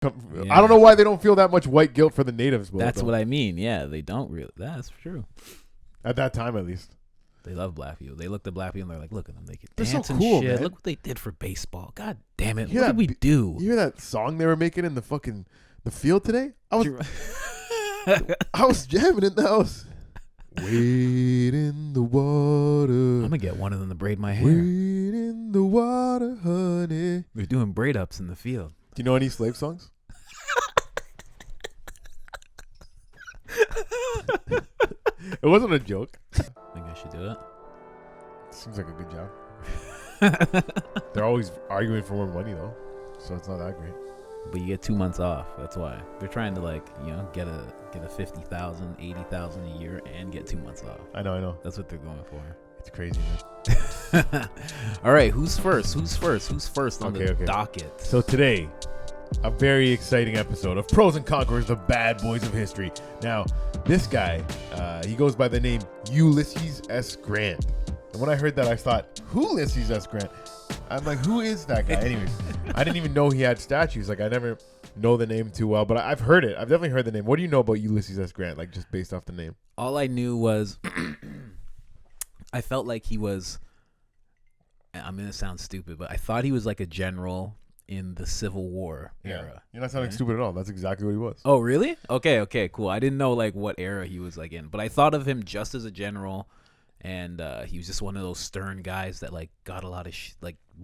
I don't know why they don't feel that much white guilt for the natives. That's what I mean. Yeah, they don't really. That's true. At that time, at least. They love black people. They look at black people and they're like, look at them. They can They're dance so and cool, shit. man. Look what they did for baseball. God damn it. You What did we do? You hear that song they were making in the field today? I was jamming in the house. Wade in the water. I'm going to get one of them to braid my hair. Wade in the water, honey. They're doing braid ups in the field. Do you know any slave songs? It wasn't a joke. Think I should do it? Seems like a good job. They're always arguing for more money though, so it's not that great. But you get 2 months off. That's why they're trying to get a 50,000, 80,000 a year and get 2 months off. I know. That's what they're going for. It's crazy, man. All right, who's first on the docket? So today, a very exciting episode of Pros and Conquerors, the bad boys of history. Now, this guy, he goes by the name Ulysses S. Grant. And when I heard that, I thought, who Ulysses S. Grant? I'm like, who is that guy? Anyways, I didn't even know he had statues. Like, I never know the name too well, but I've heard it. I've definitely heard the name. What do you know about Ulysses S. Grant, like just based off the name? All I knew was I felt like he was, I'm going to sound stupid, but I thought he was like a general in the Civil War era. You're not sounding stupid at all. That's exactly what he was. Oh, really? Okay, cool. I didn't know like what era he was like in, but I thought of him just as a general, and he was just one of those stern guys that like got a lot of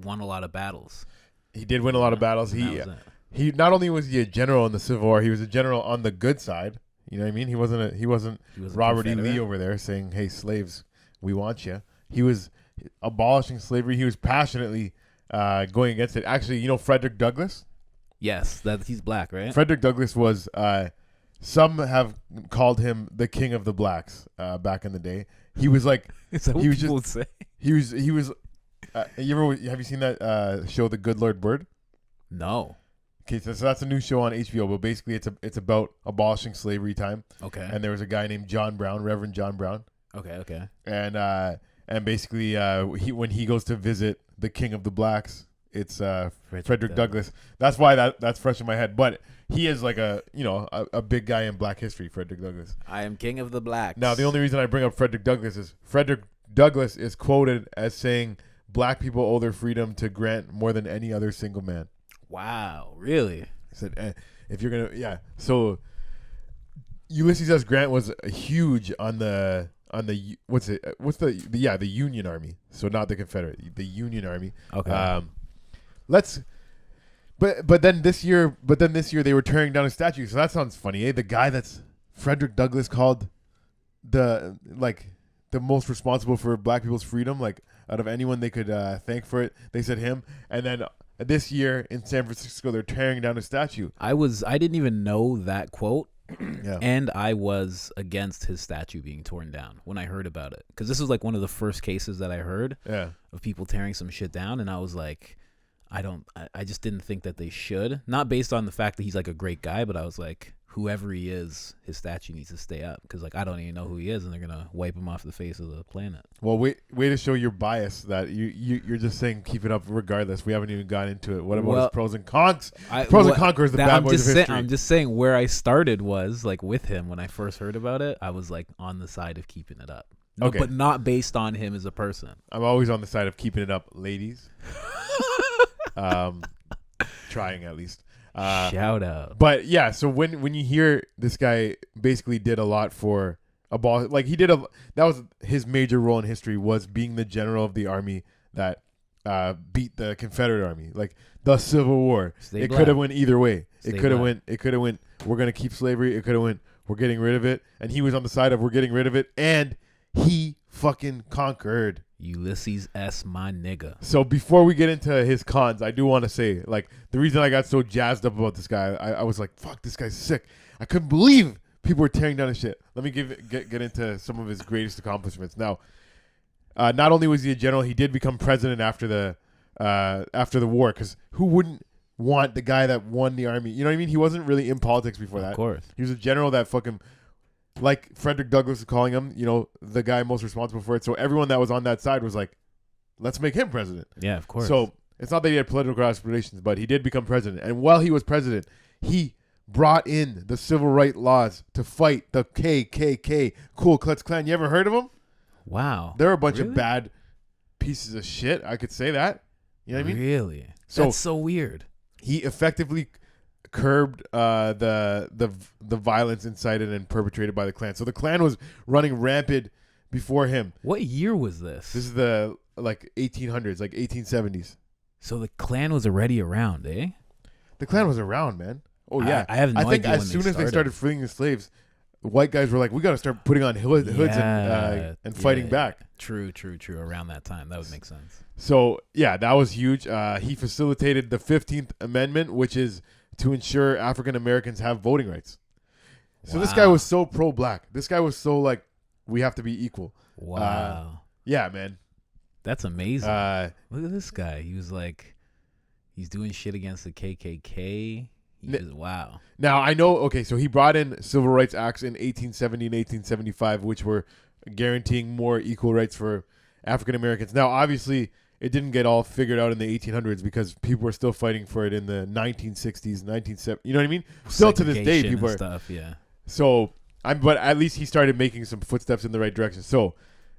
won a lot of battles. He did win a lot of battles. He not only was he a general in the Civil War, he was a general on the good side. You know what I mean? He wasn't Robert E. Lee over there saying, "Hey, slaves, we want you." He was abolishing slavery. He was passionately going against it. Actually, you know Frederick Douglass? Yes, he's black, right? Frederick Douglass was, some have called him the king of the blacks back in the day. He was like, Is that what people would say? He was. Have you seen that show, The Good Lord Bird? No. Okay, so that's a new show on HBO, but basically it's about abolishing slavery time. Okay. And there was a guy named John Brown, Reverend John Brown. Okay. And basically when he goes to visit the king of the blacks, it's Frederick Douglass. That's why that's fresh in my head. But he is like a big guy in black history, Frederick Douglass. I am king of the blacks. Now, the only reason I bring up Frederick Douglass is Frederick Douglass is quoted as saying black people owe their freedom to Grant more than any other single man. Wow, really? He said, if you're going to, So Ulysses S. Grant was huge on the the Union Army. So not the Confederate, the Union Army. Okay. But then this year they were tearing down a statue. So that sounds funny, eh? The guy that's Frederick Douglass called the most responsible for black people's freedom, like out of anyone they could thank for it, they said him. And then this year in San Francisco, they're tearing down a statue. I didn't even know that quote. Yeah. And I was against his statue being torn down when I heard about it, because this was like one of the first cases that I heard of people tearing some shit down, and I was like, I just didn't think that they should, not based on the fact that he's like a great guy, but I was like, whoever he is, his statue needs to stay up, because like I don't even know who he is, and they're gonna wipe him off the face of the planet. Well, way to show your bias that you're just saying keep it up regardless. We haven't even got into it. What about his pros and cons? And Conquerors, the bad boys of history. I'm just saying where I started was like with him when I first heard about it. I was like on the side of keeping it up, okay, but not based on him as a person. I'm always on the side of keeping it up, ladies. Trying at least. Shout out. But yeah, so when you hear this guy basically did a lot for like that was his major role in history, was being the general of the army that beat the Confederate army, like the Civil War. It could have went either way. It could have went we're gonna keep slavery. It could have went we're getting rid of it, and he was on the side of we're getting rid of it, and he fucking conquered. Ulysses S. my nigga. So before we get into his cons, I do want to say, like, the reason I got so jazzed up about this guy, I was like, fuck, this guy's sick. I couldn't believe people were tearing down his shit. Let me get into some of his greatest accomplishments. Now, not only was he a general, he did become president after the war, because who wouldn't want the guy that won the army? You know what I mean? He wasn't really in politics before that. Of course. He was a general that fucking, like Frederick Douglass was calling him, the guy most responsible for it. So everyone that was on that side was like, let's make him president. Yeah, of course. So it's not that he had political aspirations, but he did become president. And while he was president, He brought in the civil rights laws to fight the KKK, Ku Klux Klan. You ever heard of them? Wow. They're a bunch of bad pieces of shit. I could say that. You know what I mean? Really? That's so weird. He effectively curbed the violence incited and perpetrated by the Klan. So the Klan was running rampant before him. What year was this? This is the 1800s, like 1870s. So the Klan was already around, eh? The Klan was around, man. Oh yeah, I have no idea. I think as soon as they started freeing the slaves, the white guys were like, "We got to start putting on hoods and fighting back." True. Around that time, that would make sense. So yeah, that was huge. He facilitated the 15th Amendment, which is to ensure African Americans have voting rights. So this guy was so pro-black. This guy was so like, we have to be equal. Wow. Yeah, man. That's amazing. Look at this guy. He was like, he's doing shit against the KKK. Wow. Now, I know, okay, so he brought in civil rights acts in 1870 and 1875, which were guaranteeing more equal rights for African Americans. Now, obviously, it didn't get all figured out in the 1800s because people were still fighting for it in the 1960s, 1970s. You know what I mean? Still to this day, people are. Stuff, yeah. So, but at least he started making some footsteps in the right direction. So,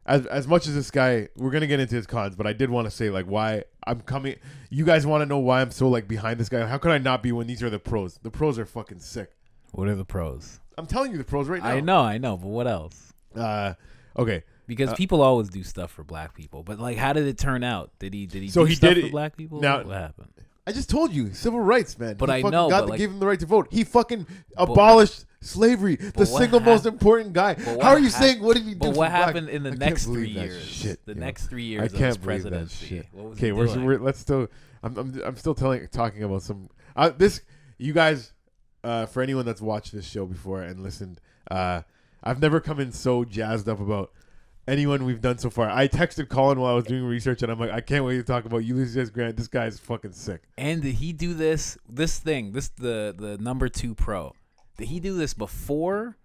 as much as this guy, we're going to get into his cons, but I did want to say, like, why I'm coming. You guys want to know why I'm so, like, behind this guy? How could I not be when these are the pros? The pros are fucking sick. What are the pros? I'm telling you the pros right now. I know, but what else? Okay. Because people always do stuff for black people. But, like, how did it turn out? Did he do stuff for black people? Now, what happened? I just told you, civil rights, man. But I know. Gave him the right to vote. He fucking abolished slavery. The single most important guy. How are you saying, what did he do? But what happened in the next 3 years? Shit, the next 3 years of his presidency. Okay, let's still. I'm still talking about some. This, you guys, for anyone that's watched this show before and listened, I've never come in so jazzed up about anyone we've done so far. I texted Colin while I was doing research, and I'm like, I can't wait to talk about Ulysses Grant. This guy's fucking sick. And did he do this the number 2 pro? Did he do this before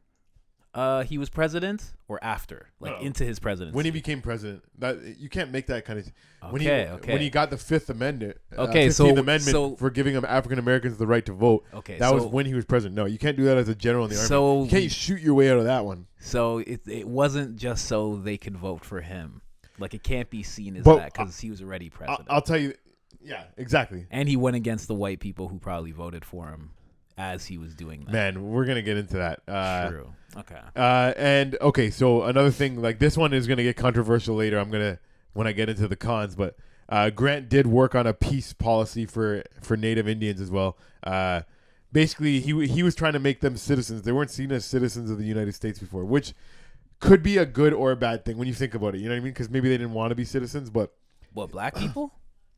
he was president or after? Into his presidency? When he became president. That you can't make that kind of. Okay. When he got the 5th Amendment. Okay, 15th Amendment for giving African Americans the right to vote. Okay, that was when he was president. No, you can't do that as a general in the army. You can't shoot your way out of that one. So it wasn't just so they could vote for him. Like, it can't be seen as that because he was already president. I'll tell you. Yeah, exactly. And he went against the white people who probably voted for him as he was doing that. Man, we're gonna get into that. True. Okay. And okay, so another thing, like, this one is gonna get controversial later. When I get into the cons, but Grant did work on a peace policy for Native Indians as well. Basically, he was trying to make them citizens. They weren't seen as citizens of the United States before, which could be a good or a bad thing when you think about it. You know what I mean? Because maybe they didn't want to be citizens, but what, black people?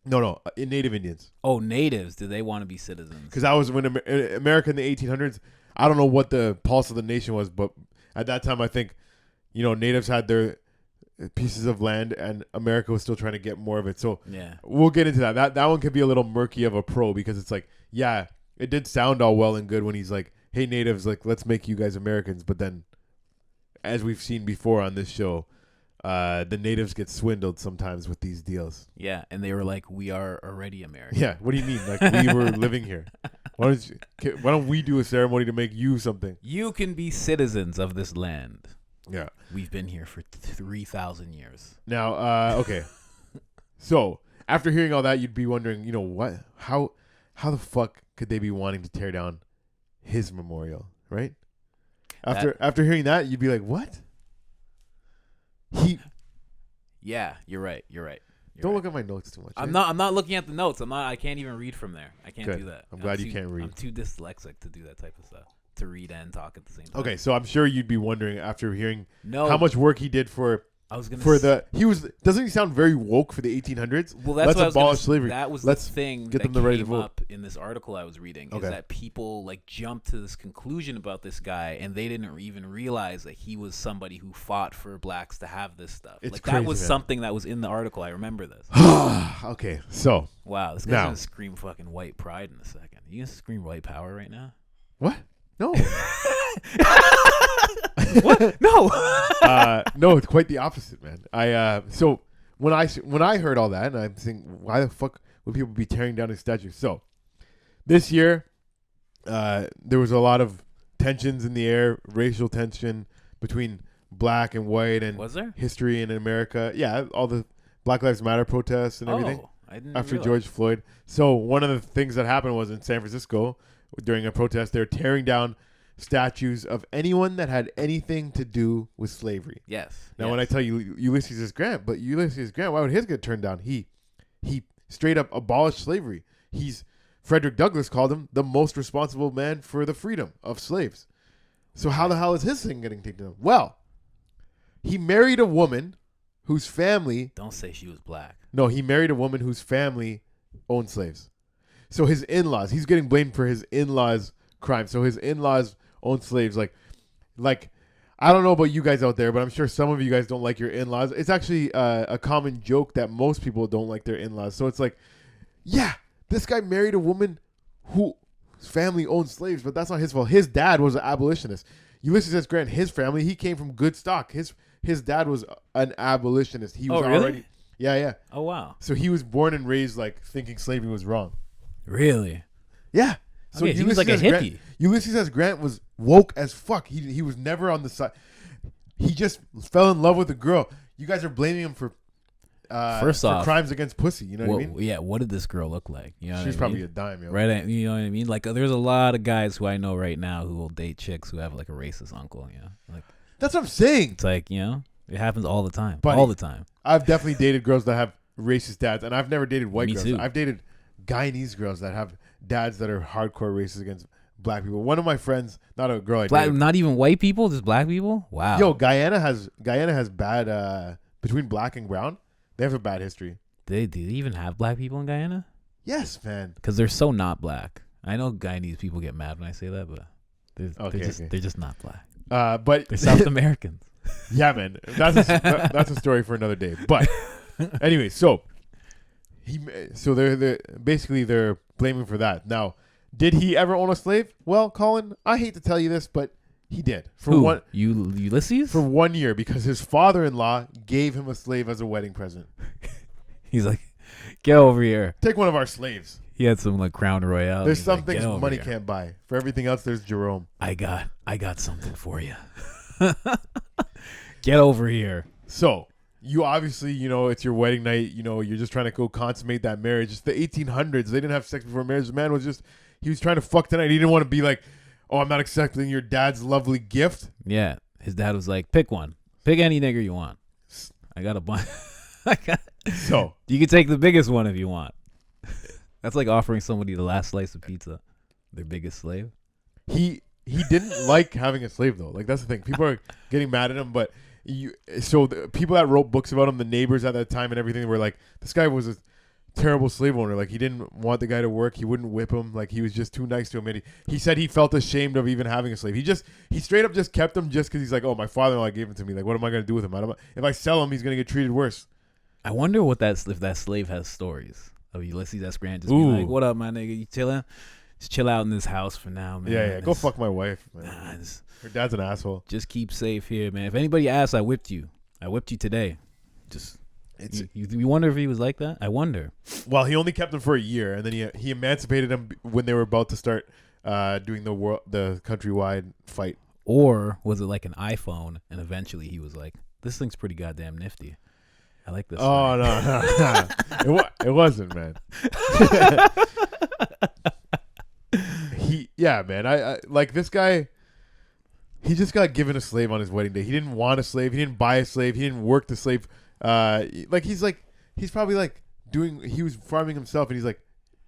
No, Native Indians. Oh, natives. Did they want to be citizens? Because that was when America in the 1800s. I don't know what the pulse of the nation was, but at that time, I think, natives had their pieces of land, and America was still trying to get more of it. So yeah, we'll get into that. That one could be a little murky of a pro because it's like, yeah, it did sound all well and good when he's like, "Hey, natives, like, let's make you guys Americans," but then, as we've seen before on this show, the natives get swindled sometimes with these deals. Yeah, and they were like, "We are already American." Yeah, what do you mean? Like, we were living here. Why don't we do a ceremony to make you something? You can be citizens of this land. Yeah, we've been here for 3,000 years. Now, okay. So after hearing all that, you'd be wondering, what? How the fuck could they be wanting to tear down his memorial, right? After hearing that, you'd be like, what? Yeah, you're right. Don't look at my notes too much. I'm not looking at the notes. I can't even read from there. I can't do that. I'm glad you can't read. I'm too dyslexic to do that type of stuff. To read and talk at the same time. Okay, so I'm sure you'd be wondering after hearing how much work he did for. Doesn't he sound very woke for the 1800s? Well, that's let's abolish slavery. That was the thing get that them the right to came vote. up in this article I was reading. Is that people jumped to this conclusion about this guy, and they didn't even realize that he was somebody who fought for blacks to have this stuff. It's crazy, that was something that was in the article. I remember this. Okay, so wow, this guy's gonna scream fucking white pride in a second. You gonna scream white power right now? What? No. What? No. No, it's quite the opposite, man. So when I heard all that, and I'm thinking, why the fuck would people be tearing down his statue? So this year, there was a lot of tensions in the air, racial tension between black and white, and was there history in America? Yeah, all the Black Lives Matter protests and everything. I didn't after realize. George Floyd. So one of the things that happened was in San Francisco during a protest, they were tearing down statues of anyone that had anything to do with slavery. Yes. Now, when I tell you Ulysses S. Grant, but Ulysses S. Grant, why would his get turned down? He straight up abolished slavery. Frederick Douglass called him the most responsible man for the freedom of slaves. So how the hell is his thing getting taken down? Well, he married a woman whose family... Don't say she was black. No, he married a woman whose family owned slaves. So his in-laws, he's getting blamed for his in-laws' crime. So his in-laws owned slaves. Like, I don't know about you guys out there, but I'm sure some of you guys don't like your in-laws. It's actually a common joke that most people don't like their in-laws. So it's like, yeah, this guy married a woman whose family owned slaves, but that's not his fault. His dad was an abolitionist. Ulysses S. Grant, his family, he came from good stock. His dad was an abolitionist. He was really? Yeah. Oh, wow. So he was born and raised like thinking slavery was wrong. Really? Yeah. So he was like a hippie. Ulysses S. Grant was woke as fuck. He was never on the side. He just fell in love with a girl. You guys are blaming him for First off, crimes against pussy. You know what I mean? Yeah. What did this girl look like? You know, she's probably a dime, yo. Right? You know what I mean? Like, there's a lot of guys who I know right now who will date chicks who have like a racist uncle. You know, like that's what I'm saying. It's like, you know, it happens all the time. Buddy, all the time. I've definitely dated girls that have racist dads, and I've never dated white girls. Too. I've dated Guyanese girls that have dads that are hardcore racist against black people. One of my friends, not a girl I dated. Not even white people, just black people? Wow. Yo, Guyana has bad between black and brown. They have a bad history. Do they even have black people in Guyana? Yes, man. Because they're so not black. I know Guyanese people get mad when I say that, but they're just not black. But they're South Americans. Yeah, man. That's a story for another day. But anyway, so they're basically they're blaming for that. Now, did he ever own a slave? Well, Colin, I hate to tell you this, but he did. Ulysses? For 1 year, because his father-in-law gave him a slave as a wedding present. He's like, get over here. Take one of our slaves. He had some like Crown Royale. There's some things money can't buy. For everything else, there's Jerome. I got something for you. Get over here. So you obviously, it's your wedding night. You're just trying to go consummate that marriage. It's the 1800s. They didn't have sex before marriage. The man was he was trying to fuck tonight. He didn't want to be like, oh, I'm not accepting your dad's lovely gift. Yeah. His dad was like, pick one. Pick any nigger you want. I got a bunch. So you can take the biggest one if you want. That's like offering somebody the last slice of pizza, their biggest slave. He didn't like having a slave though. Like that's the thing. People are getting mad at him, but the people that wrote books about him, the neighbors at that time and everything, were like, this guy was a terrible slave owner. Like he didn't want the guy to work. He wouldn't whip him. Like he was just too nice to him. And he said he felt ashamed of even having a slave. He straight up just kept him just because he's like, oh, my father-in-law gave him to me. Like what am I gonna do with him? If I sell him, he's gonna get treated worse. I wonder if that slave has stories of Ulysses S. Grant just being like, what up, my nigga? You chilling? Just chill out in this house for now, man. Yeah. Go fuck my wife, man. Her dad's an asshole. Just keep safe here, man. If anybody asks, I whipped you. I whipped you today. Just you wonder if he was like that? I wonder. Well, he only kept him for a year, and then he emancipated him when they were about to start doing the countrywide fight. Or was it like an iPhone, and eventually he was like, this thing's pretty goddamn nifty. I like this. Oh, no. It wasn't, man. Man. I like this guy. He just got given a slave on his wedding day. He didn't want a slave. He didn't buy a slave. He didn't work the slave. He's probably like he was farming himself, and he's like,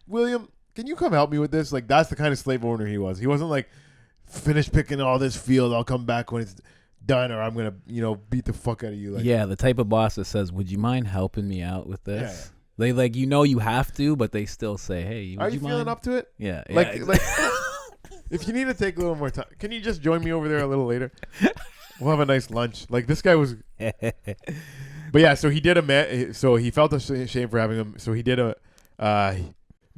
William, can you come help me with this? Like that's the kind of slave owner he was. He wasn't like, finish picking all this field. I'll come back when it's done, or I'm gonna beat the fuck out of you. Like, yeah, the type of boss that says, would you mind helping me out with this? Yeah. They you have to, but they still say, hey, are you feeling up to it? Yeah. Like if you need to take a little more time, can you just join me over there a little later? We'll have a nice lunch. Like this guy was. But yeah, so he did so he felt ashamed for having him. So he did the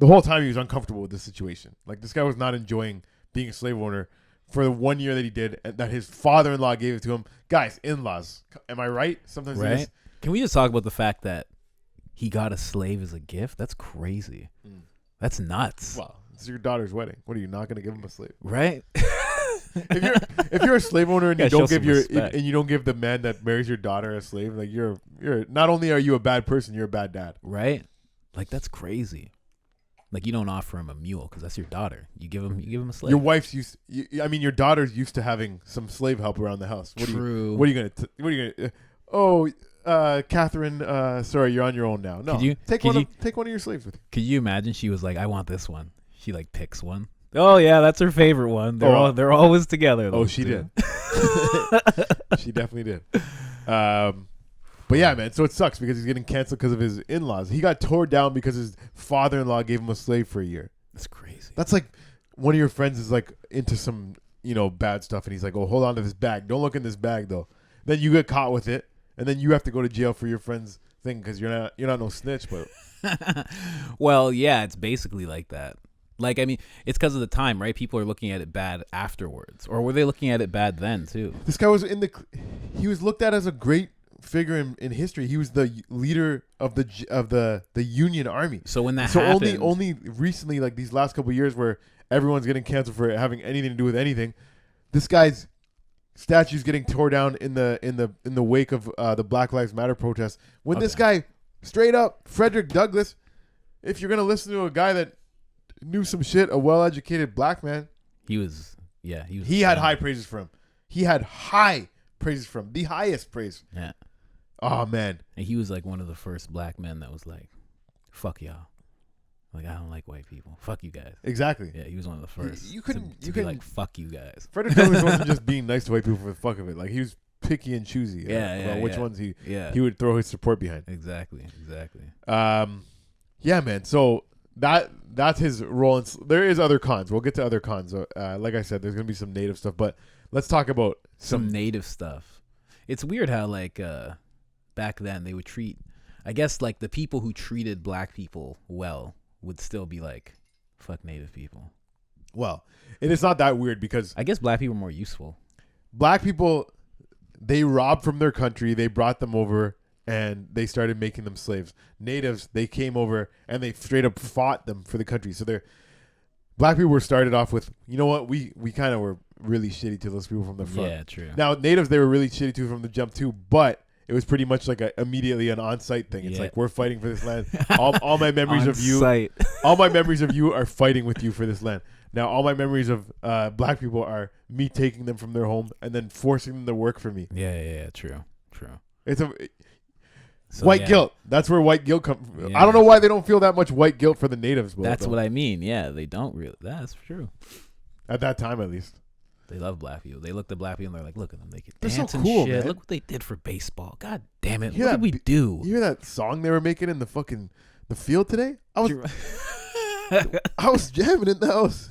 whole time he was uncomfortable with the situation. Like this guy was not enjoying being a slave owner for the 1 year that he did, and that his father-in-law gave it to him. Guys, in-laws. Am I right? Sometimes right. Can we just talk about the fact that he got a slave as a gift? That's crazy. That's nuts. Well, It's your daughter's wedding. What are you not gonna give him a slave? Right. if you're a slave owner and you don't give you don't give the man that marries your daughter a slave, like you're not only are you a bad person, you're a bad dad. Right. Like that's crazy. Like you don't offer him a mule because that's your daughter. You give him a slave. Your wife's your daughter's used to having some slave help around the house. True. What are you gonna? Catherine, sorry, you're on your own now. No, take one of your slaves with you. Could you imagine? She was like, I want this one. She like picks one. Oh yeah, that's her favorite one. They're always together. Oh, she did. She definitely did. But yeah, man. So it sucks because he's getting canceled because of his in-laws. He got tore down because his father-in-law gave him a slave for a year. That's crazy. That's like one of your friends is like into some bad stuff, and he's like, "Oh, hold on to this bag. Don't look in this bag, though." Then you get caught with it, and then you have to go to jail for your friend's thing because you're not no snitch. But well, yeah, it's basically like that. Like, I mean, it's because of the time, right? People are looking at it bad afterwards, or were they looking at it bad then too? This guy was he was looked at as a great figure in history. He was the leader of the Union Army. So when that happened, only recently, like these last couple of years, where everyone's getting canceled for having anything to do with anything, this guy's statue's getting tore down in the wake of the Black Lives Matter protests. When this guy, straight up, Frederick Douglass, if you're gonna listen to a guy that knew some shit, a well-educated black man, he had high praises for him. He had high praises for him, the highest praise. Yeah. Oh man. And he was like one of the first black men that was like, "Fuck y'all." Like, I don't like white people. Fuck you guys. Exactly. Yeah, he was one of the first. You couldn't be like, "Fuck you guys." Frederick Douglass wasn't just being nice to white people for the fuck of it. Like, he was picky and choosy about which ones he would throw his support behind. Exactly. Yeah, man. So that's his role. There is other cons. We'll get to other cons. Like I said, there's gonna be some native stuff, but let's talk about some native stuff. It's weird how like back then they would treat, I guess, like the people who treated black people well would still be like, fuck native people. Well, and it's not that weird because I guess black people are more useful. Black people, they robbed from their country. They brought them over and they started making them slaves. Natives, they came over and they straight up fought them for the country. So black people were started off with, you know what, we kind of were really shitty to those people from the front. Yeah, true. Now, natives, they were really shitty to from the jump too, but it was pretty much like immediately an on-site thing. It's like, we're fighting for this land. All my memories of you, all my memories of you are fighting with you for this land. Now, all my memories of black people are me taking them from their home and then forcing them to work for me. Yeah, true. It's white guilt. That's where white guilt comes from. Yeah. I don't know why they don't feel that much white guilt for the natives. That's what I mean. Yeah, they don't really. That's true. At that time, at least. They love black people. They look at black people and they're like, look at them. They can they're dance so cool, and shit. Man. Look what they did for baseball. God damn it. What did we do? You hear that song they were making in the field today? I was jamming in the house.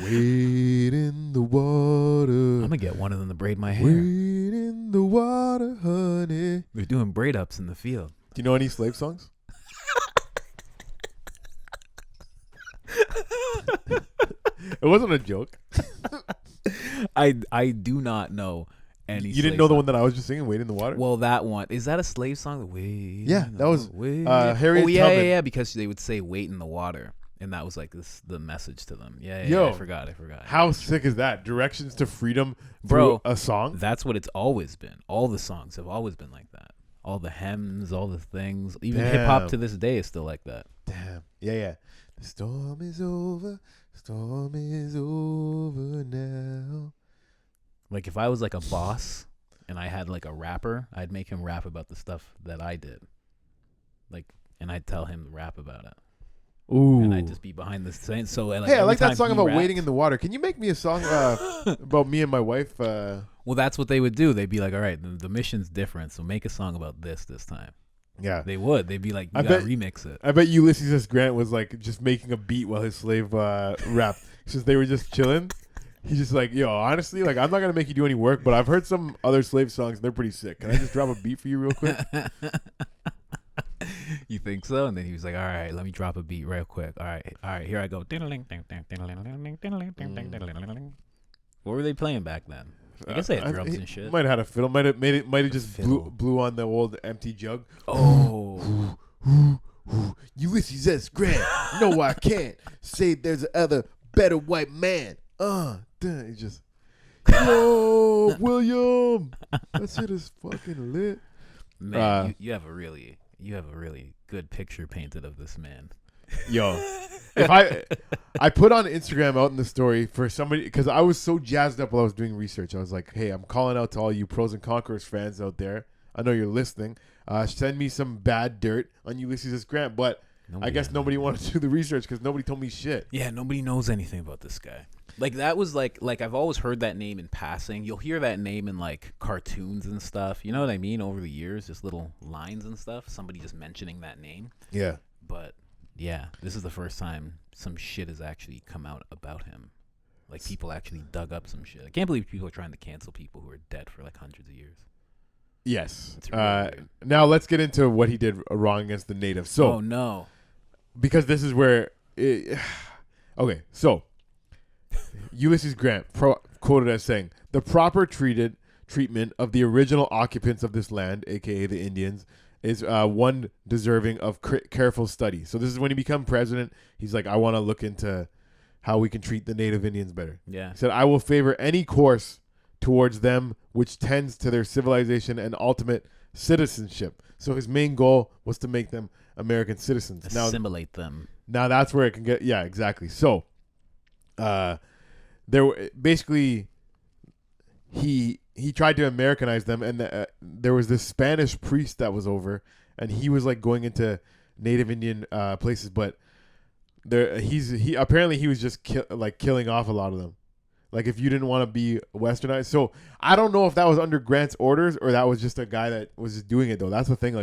Wade in the water. I'm going to get one of them to braid my hair. Wade in the water, honey. They're doing braid ups in the field. Do you know any slave songs? It wasn't a joke. I do not know any. You didn't know the one that I was just singing, "Wade in the Water"? Well, that one, is that a slave song? Wade. Yeah, that was Harriet Tubman. Yeah, because they would say "wait in the water," and that was like the message to them. Yeah, I forgot. How sick is that? Directions to freedom, bro. A song. That's what it's always been. All the songs have always been like that. All the hymns, all the things. Even hip hop to this day is still like that. Damn. Yeah. The storm is over. Storm is over now. Like if I was like a boss and I had like a rapper, I'd make him rap about the stuff that I did. Like, and I'd tell him to rap about it. Ooh. And I'd just be behind the scenes. So like, hey, I like that song about waiting in the water. Can you make me a song about me and my wife? Well, that's what they would do. They'd be like, all right, the mission's different, so make a song about this time. Yeah, they would. They'd be like, you gotta remix it. I bet Ulysses S. Grant was like just making a beat while his slave rapped. Since they were just chilling, he's just like, yo, honestly, like I'm not gonna make you do any work, but I've heard some other slave songs. They're pretty sick. Can I just drop a beat for you real quick? You think so? And then he was like, all right, let me drop a beat real quick. All right, here I go. What were they playing back then? I guess they had drums and shit. Might have had a fiddle. Might have just blew on the old empty jug. Oh. Ulysses S. Grant. No, I can't say there's other better white man. He just, yo, William, that shit is fucking lit. Man, you have a really good picture painted of this man. Yo, if I put on Instagram out in the story for somebody, because I was so jazzed up while I was doing research. I was like, hey, I'm calling out to all you Pros and Conquerors fans out there. I know you're listening. Send me some bad dirt on Ulysses S. Grant, but I guess nobody wanted to do the research because nobody told me shit. Yeah, nobody knows anything about this guy. Like, that was like I've always heard that name in passing. You'll hear that name in like cartoons and stuff. You know what I mean? Over the years, just little lines and stuff. Somebody just mentioning that name. Yeah. But yeah, this is the first time some shit has actually come out about him. Like, people actually dug up some shit. I can't believe people are trying to cancel people who are dead for like hundreds of years. Yes. Really now let's get into what he did wrong against the natives. So, oh no, because this is where. Okay, so Ulysses Grant quoted as saying, "The proper treatment of the original occupants of this land, aka the Indians, is one deserving of careful study." So this is when he became president. He's like, I want to look into how we can treat the native Indians better. Yeah. He said, I will favor any course towards them which tends to their civilization and ultimate citizenship. So his main goal was to make them American citizens. Assimilate them. Now that's where it can get, yeah, exactly. So there were basically he tried to Americanize them, and there was this Spanish priest that was over, and he was like going into native Indian places, but he apparently he was just killing off a lot of them. Like, if you didn't want to be westernized. So I don't know if that was under Grant's orders or that was just a guy that was just doing it, though. That's the thing.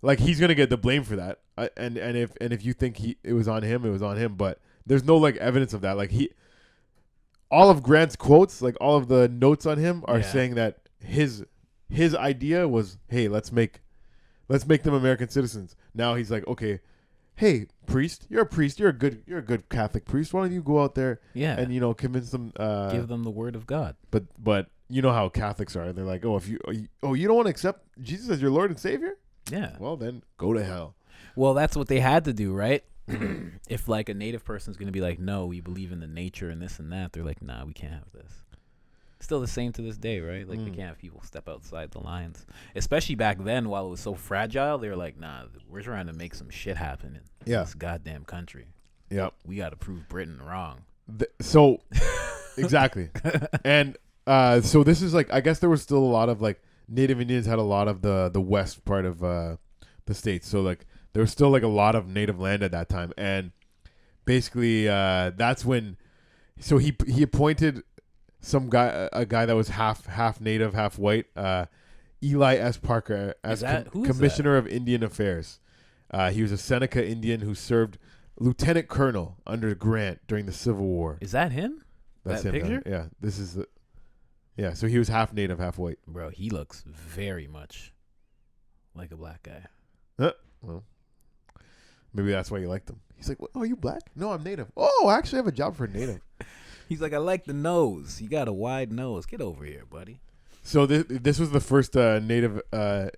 Like he's gonna get the blame for that. And if you think it was on him, it was on him. But there's no like evidence of that. Like all of Grant's quotes, like all of the notes on him are saying that his idea was, hey, let's make them American citizens. Now he's like, okay, hey, priest, you're a priest, you're a good Catholic priest. Why don't you go out there and convince them, give them the word of God. But you know how Catholics are. They're like, oh, if you don't want to accept Jesus as your Lord and Savior? Yeah. Well, then go to hell. Well, that's what they had to do, right? If like a native person's going to be like, no, we believe in the nature and this and that, they're like, nah, we can't have this. Still the same to this day, right? Like, they can't have people step outside the lines. Especially back then, while it was so fragile, they were like, nah, we're trying to make some shit happen in this goddamn country. Yep. We got to prove Britain wrong. So, exactly. And so this is like, I guess there was still a lot of like, Native Indians had a lot of the west part of the states. So like, there was still like a lot of native land at that time. And basically, that's when, so he appointed some guy, a guy that was half native, half white, Eli S. Parker, as Commissioner of Indian Affairs. He was a Seneca Indian who served lieutenant colonel under Grant during the Civil War. Is that him? That's that him. Picture? Yeah, this is the. Yeah, so he was half native, half white. Bro, he looks very much like a black guy. Well, maybe that's why you liked him. He's like, "Oh, are you black? No, I'm native. Oh, I actually have a job for a native." He's like, I like the nose. You got a wide nose. Get over here, buddy. So this was the first native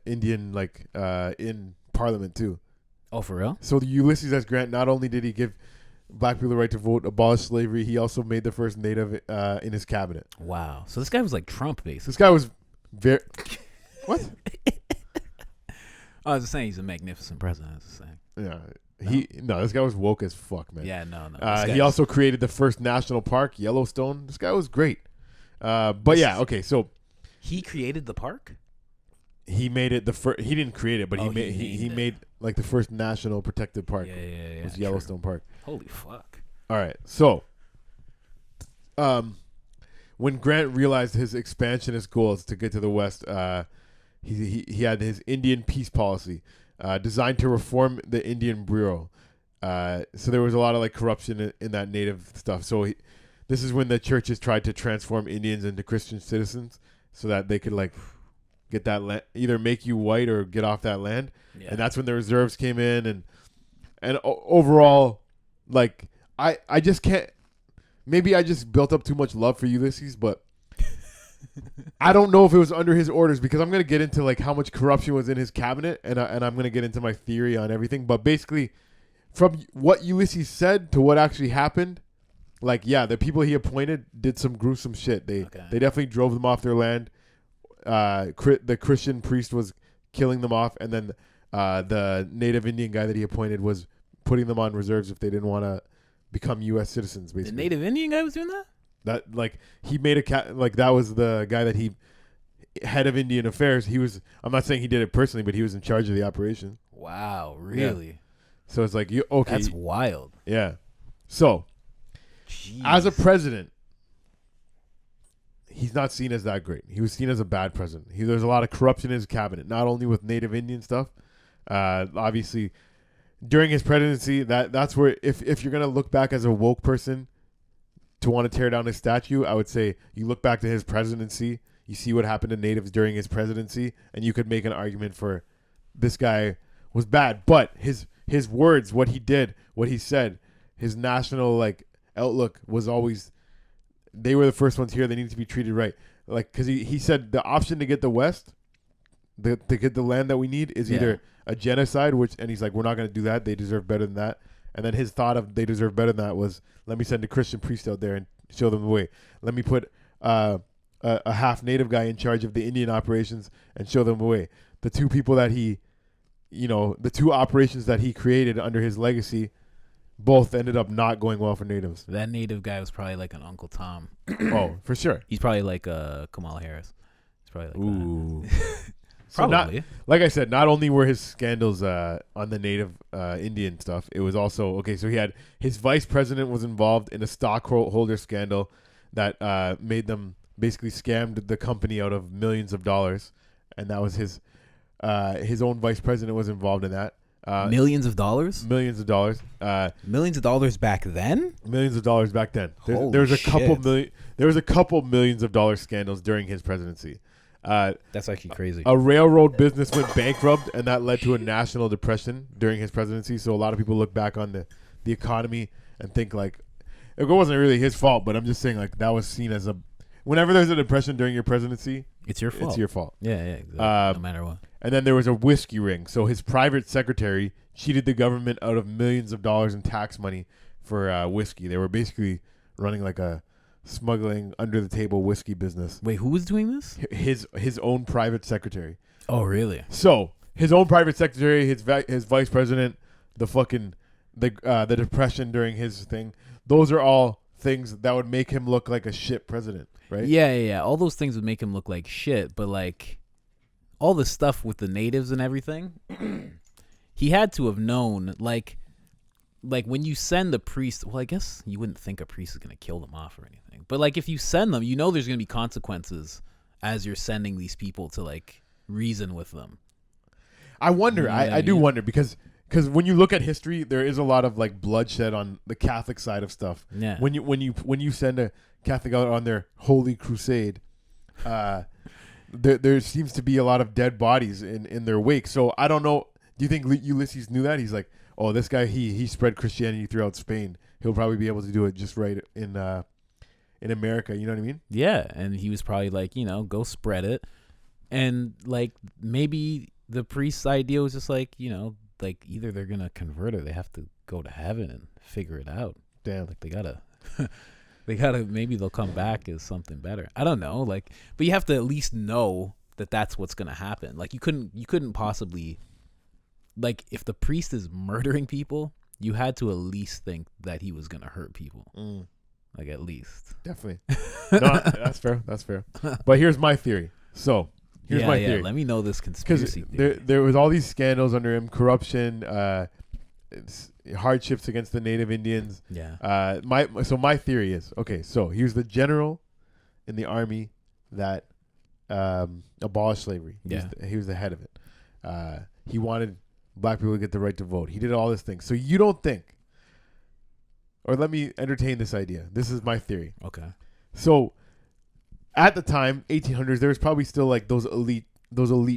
Indian in Parliament too. Oh, for real? So the Ulysses S. Grant, not only did he give black people the right to vote, abolish slavery, he also made the first native in his cabinet. Wow. So this guy was like Trump, basically. This guy was very... What? I was just saying he's a magnificent president. I was just saying. Yeah. This guy was woke as fuck, man. Yeah, no. He also created the first national park, Yellowstone. This guy was great. Okay, so... He created the park? He made it the first... He didn't create it, but he made like the first national protected park. Yeah. It was Yellowstone Park. Holy fuck. All right, so... when Grant realized his expansionist goals to get to the West, he had his Indian peace policy designed to reform the Indian Bureau. So there was a lot of like corruption in that native stuff. So this is when the churches tried to transform Indians into Christian citizens so that they could like get that land, either make you white or get off that land. Yeah. And that's when the reserves came in, and overall, like I just can't. Maybe I just built up too much love for Ulysses, but I don't know if it was under his orders because I'm gonna get into like how much corruption was in his cabinet, and I'm gonna get into my theory on everything. But basically, from what Ulysses said to what actually happened, like the people he appointed did some gruesome shit. They definitely drove them off their land. The Christian priest was killing them off, and then the native Indian guy that he appointed was putting them on reserves if they didn't want to become U.S. citizens. Basically, the native Indian guy was doing that. That like he made that was the guy that he head of Indian affairs. He was. I'm not saying he did it personally, but he was in charge of the operation. Wow, really? Yeah. So it's like okay. That's wild. Yeah. So, as a president, he's not seen as that great. He was seen as a bad president. There's a lot of corruption in his cabinet, not only with native Indian stuff. Obviously, during his presidency, that's where if you're gonna look back as a woke person to want to tear down his statue, I would say you look back to his presidency. You see what happened to natives during his presidency, and you could make an argument for this guy was bad. But his words, what he did, what he said, his national outlook was always they were the first ones here. They need to be treated right. Like because he said the option to get the West, to get the land that we need is either a genocide, and he's like we're not going to do that. They deserve better than that. And then his thought of they deserve better than that was, let me send a Christian priest out there and show them the way. Let me put a half native guy in charge of the Indian operations and show them the way. The two people that the two operations that he created under his legacy, both ended up not going well for natives. That native guy was probably like an Uncle Tom. Oh, for sure. He's probably like Kamala Harris. He's probably like ooh. So probably. Like I said, not only were his scandals on the native Indian stuff, it was also so he had his vice president was involved in a stockholder scandal that made them basically scammed the company out of millions of dollars, and that was his own vice president was involved in that. Millions of dollars? Millions of dollars. Millions of dollars back then? Millions of dollars back then. There was a couple millions of dollar scandals during his presidency. That's actually crazy. A railroad business went bankrupt, and that led to a national depression during his presidency. So a lot of people look back on the economy and think like it wasn't really his fault. But I'm just saying like that was seen as whenever there's a depression during your presidency, it's your fault. It's your fault. Yeah, exactly. No matter what. And then there was a whiskey ring. So his private secretary cheated the government out of millions of dollars in tax money for whiskey. They were basically running like a smuggling under the table whiskey business. Wait, who was doing this? His own private secretary. Oh, really? So his own private secretary, his vice president, the depression during his thing. Those are all things that would make him look like a shit president, right? Yeah. All those things would make him look like shit, but like all the stuff with the natives and everything, he had to have known like when you send the priest, well, I guess you wouldn't think a priest is going to kill them off or anything. But like if you send them, you know there's going to be consequences as you're sending these people to like reason with them. I wonder. You know I do wonder because when you look at history, there is a lot of like bloodshed on the Catholic side of stuff. Yeah. When you send a Catholic out on their holy crusade, there seems to be a lot of dead bodies in their wake. So I don't know. Do you think Ulysses knew that? He's like, oh, this guy he spread Christianity throughout Spain. He'll probably be able to do it just right in America. You know what I mean? Yeah, and he was probably like, go spread it, and like maybe the priest's idea was just like, like either they're gonna convert or they have to go to heaven and figure it out. Damn, like they gotta maybe they'll come back as something better. I don't know, like, but you have to at least know that that's what's gonna happen. Like you couldn't possibly. Like, if the priest is murdering people, you had to at least think that he was going to hurt people. Like, at least. Definitely. No, that's fair. That's fair. But here's my theory. So, here's my theory. Let me know this conspiracy theory. There was all these scandals under him, corruption, hardships against the native Indians. Yeah. My theory is, so he was the general in the army that abolished slavery. He was the head of it. He wanted black people to get the right to vote. He did all this thing. So you don't think, or let me entertain this idea. This is my theory. Okay. So at the time, 1800s, there was probably still like those elite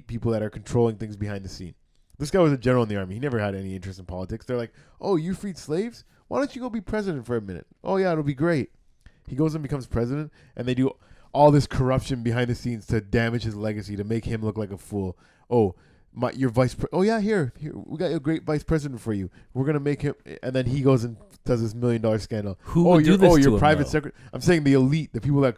people that are controlling things behind the scene. This guy was a general in the army. He never had any interest in politics. They're like, oh, you freed slaves? Why don't you go be president for a minute? Oh, yeah, it'll be great. He goes and becomes president, and they do all this corruption behind the scenes to damage his legacy, to make him look like a fool. Oh, your here we got a great vice president for you. We're gonna make him, and then he goes and does this $1 million scandal. Who would do this to your him, private though? secretary. I'm saying the elite, the people that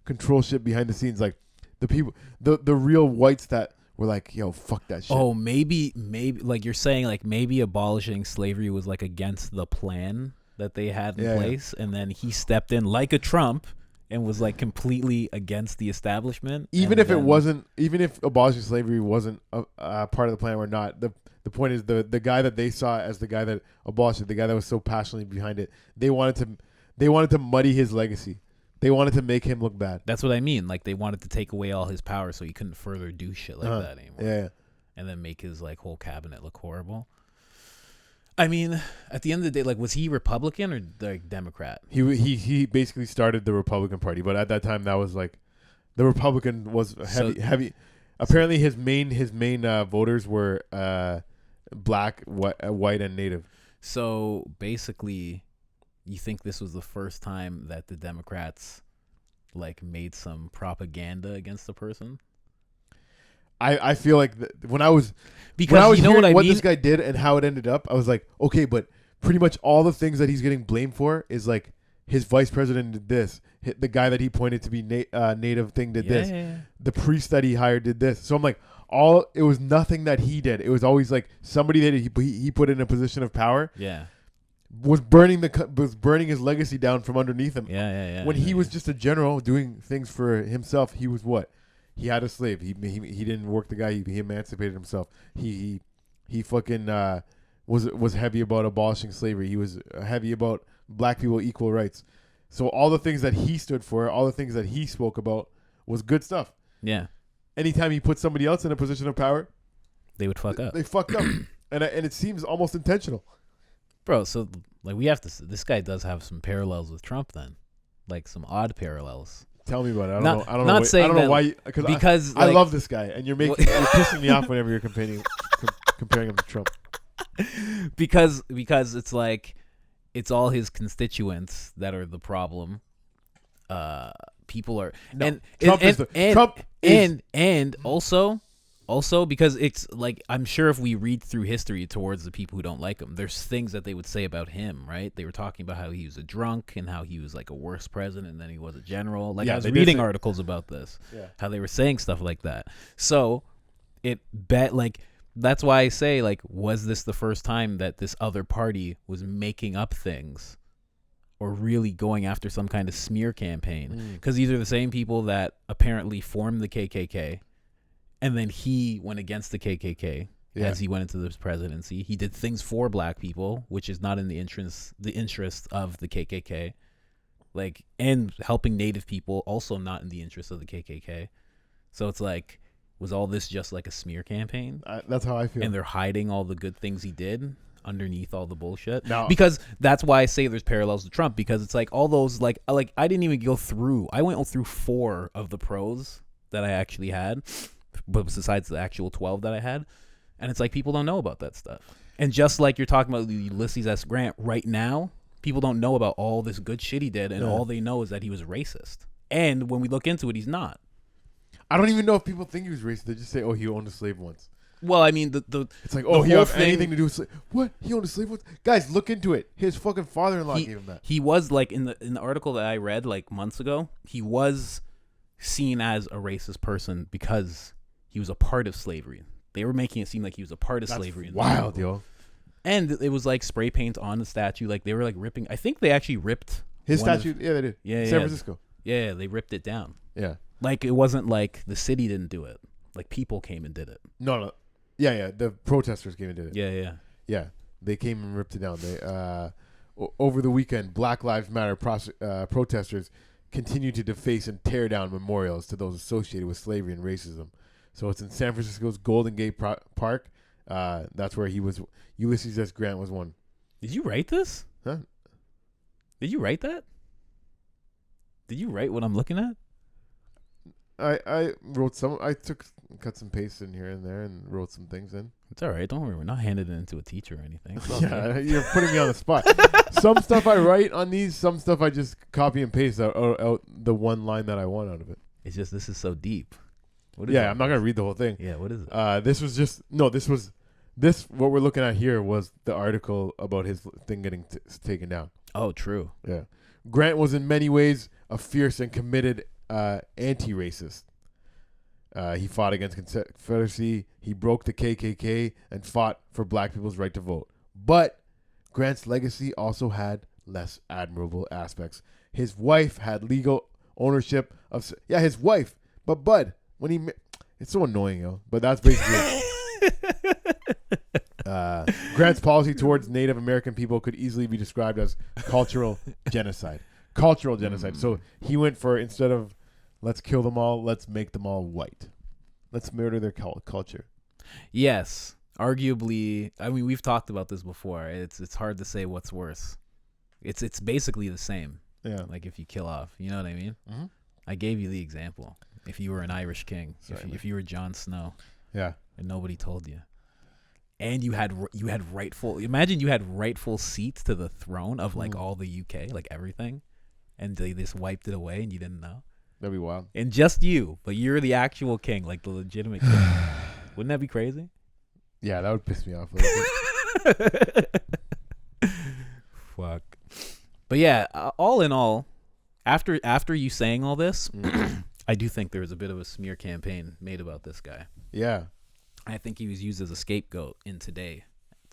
control shit behind the scenes, like the people, the real whites that were like, yo, fuck that shit. Oh, maybe like you're saying, like maybe abolishing slavery was like against the plan that they had in place, and then he stepped in like a Trump and was like completely against the establishment. Even if abolishing slavery wasn't a part of the plan or not, the point is the guy that they saw as the guy that abolished it, the guy that was so passionately behind it, they wanted to muddy his legacy. They wanted to make him look bad. That's what I mean. Like they wanted to take away all his power so he couldn't further do shit like that anymore. Yeah. And then make his like whole cabinet look horrible. I mean, at the end of the day, like, was he Republican or like Democrat? He basically started the Republican Party, but at that time that was like, the Republican was heavy. Apparently, his main voters were black, white, and Native. So basically, you think this was the first time that the Democrats like made some propaganda against the person? I feel like when I was hearing what this guy did and how it ended up, I was like, okay, but pretty much all the things that he's getting blamed for is like his vice president did this, the guy that he pointed to be native thing did this, the priest that he hired did this. So I'm like, it was nothing that he did. It was always like somebody that he put in a position of power. Yeah. Was burning his legacy down from underneath him. Yeah. When he was just a general doing things for himself, he was what? He had a slave. He didn't work the guy. He emancipated himself. He fucking was heavy about abolishing slavery. He was heavy about black people equal rights. So all the things that he stood for, all the things that he spoke about, was good stuff. Yeah. Anytime he put somebody else in a position of power, they would fuck up. They fucked up, and it seems almost intentional. Bro, so like we have to. This guy does have some parallels with Trump, then, like some odd parallels. Tell me about it. I don't know why. Because I love this guy, and you're pissing me off whenever you're comparing him to Trump. Because it's like it's all his constituents that are the problem. People are and also because it's like I'm sure if we read through history towards the people who don't like him, there's things that they would say about him, right? They were talking about how he was a drunk and how he was like a worse president than he was a general. Like I was reading articles about this, how they were saying stuff like that. So that's why I say, like, was this the first time that this other party was making up things or really going after some kind of smear campaign? Because these are the same people that apparently formed the KKK. And then he went against the KKK as he went into this presidency. He did things for black people, which is not in the interest of the KKK. Like, and helping Native people, also not in the interest of the KKK. So it's like, was all this just like a smear campaign? That's how I feel. And they're hiding all the good things he did underneath all the bullshit. No. Because that's why I say there's parallels to Trump, because it's like all those like I didn't even go through. I went through 4 of the pros that I actually had. But besides the actual 12 that I had, and it's like people don't know about that stuff. And just like you're talking about Ulysses S. Grant right now, people don't know about all this good shit he did, and all they know is that he was racist. And when we look into it, he's not. I don't even know if people think he was racist. They just say, "Oh, he owned a slave once." Well, I mean, it's like, "Oh, he had anything to do with slave? What? He owned a slave once?" Guys, look into it. His fucking father-in-law gave him that. He was like in the article that I read like months ago. He was seen as a racist person because he was a part of slavery. They were making it seem like he was a part of slavery. Wild, yo. And it was like spray paint on the statue. Like they were like ripping. I think they actually ripped his statue. Yeah, they did. Yeah, San Francisco. Yeah, they ripped it down. Yeah. Like it wasn't like the city didn't do it. Like people came and did it. No. Yeah. The protesters came and did it. Yeah. They came and ripped it down. They over the weekend, Black Lives Matter protesters continue to deface and tear down memorials to those associated with slavery and racism. So it's in San Francisco's Golden Gate Park. That's where he was. Ulysses S. Grant was one. Did you write this? Huh? Did you write that? Did you write what I'm looking at? I wrote some. I cut some paste in here and there and wrote some things in. It's all right. Don't worry. We're not handing it into a teacher or anything. Yeah, you're putting me on the spot. Some stuff I write on these. Some stuff I just copy and paste out the one line that I want out of it. It's just this is so deep. What is Yeah, I'm not gonna read the whole thing. Yeah, what is it? This what we're looking at here was the article about his thing getting taken down. Oh, true. Yeah, Grant was in many ways a fierce and committed anti-racist. He fought against Confederacy. He broke the KKK and fought for black people's right to vote. But Grant's legacy also had less admirable aspects. His wife had legal ownership of... Yeah, his wife. But Bud, when he... It's so annoying, yo. But that's basically it. Grant's policy towards Native American people could easily be described as cultural genocide. Cultural genocide. So he went for, instead of let's kill them all, let's make them all white. Let's murder their culture. Yes. Arguably, I mean, we've talked about this before. It's hard to say what's worse. It's basically the same. Yeah. Like if you kill off, you know what I mean? Mm-hmm. I gave you the example. If you were an Irish king, if you were Jon Snow, yeah, and nobody told you, and you had rightful. Imagine you had rightful seats to the throne of like all the UK, like everything, and they just wiped it away, and you didn't know. That'd be wild. And just you, but you're the actual king, like the legitimate king. Wouldn't that be crazy? Yeah, that would piss me off a little bit. Fuck. But yeah, all in all, after you saying all this, I do think there was a bit of a smear campaign made about this guy. Yeah. I think he was used as a scapegoat in Today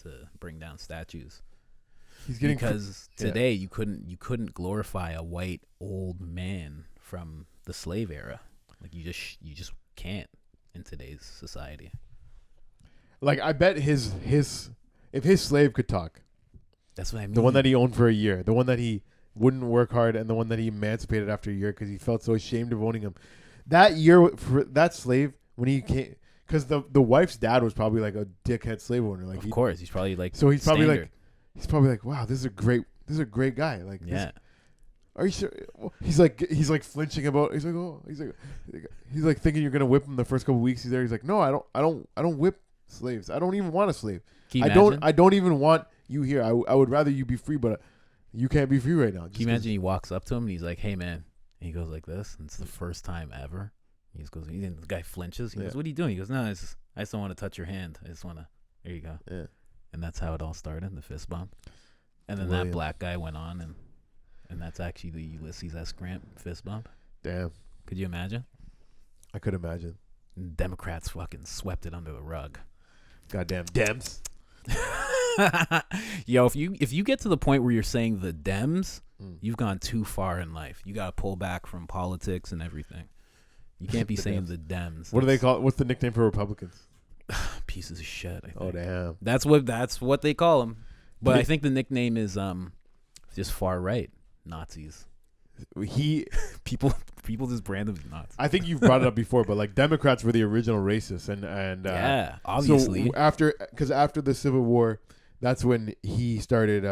to bring down statues. He's getting because today you couldn't glorify a white old man from the slave era. Like you just can't in today's society. Like I bet his if his slave could talk. That's what I mean. The one that he owned for a year, the one that he wouldn't work hard, and the one that he emancipated after a year because he felt so ashamed of owning him. That year for that slave when he came, because the wife's dad was probably like a dickhead slave owner. Like of course, he's probably like so he's standard. probably like wow, this is a great guy. Like yeah. Are you sure? He's like flinching about. He's like thinking you're gonna whip him the first couple weeks he's there. He's like, no, I don't whip slaves. I don't even want a slave. I don't even want you here. I would rather you be free, but you can't be free right now. Can you imagine he walks up to him and he's like, hey man, and he goes like this, and it's the first time ever. He just goes, and the guy flinches. He goes, what are you doing? He goes, no, I just don't want to touch your hand. I just want to. There you go. Yeah. And that's how it all started, the fist bump. And then that black guy went on and that's actually the Ulysses S. Grant fist bump. Damn. Could you imagine? I could imagine. Democrats fucking swept it under the rug. Goddamn Dems. Yo, if you get to the point where you're saying the Dems, you've gone too far in life. You got to pull back from politics and everything. You can't be saying the Dems. What do they call it? What's the nickname for Republicans? Pieces of shit, I think. Oh, damn. That's what they call them. But I think the nickname is just far right Nazis. People just brand them as Nazis. I think you've brought it up before, but like Democrats were the original racists, and yeah, obviously. So after the Civil War, that's when he started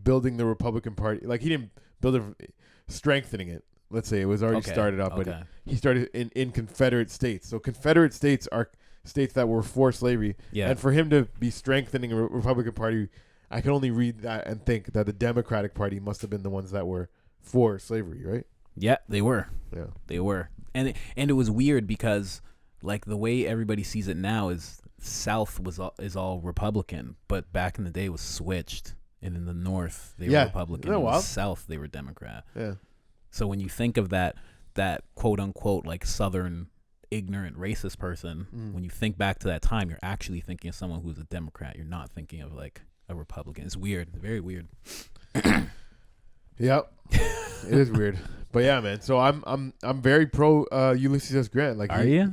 building the Republican Party. Like he didn't build it, strengthening it. Let's say it was already started up, but he started in Confederate states. So Confederate states are states that were for slavery, and for him to be strengthening a Republican Party, I can only read that and think that the Democratic Party must have been the ones that were for slavery, right? Yeah, they were. Yeah, they were. And it was weird because like the way everybody sees it now is South is all Republican, but back in the day it was switched, and in the North they were Republican. In the South they were Democrat. Yeah. So when you think of that quote unquote like Southern ignorant racist person, when you think back to that time, you're actually thinking of someone who's a Democrat. You're not thinking of like a Republican. It's weird, very weird. Yep, it is weird, but yeah, man. So I'm very pro Ulysses S. Grant. Like, are you?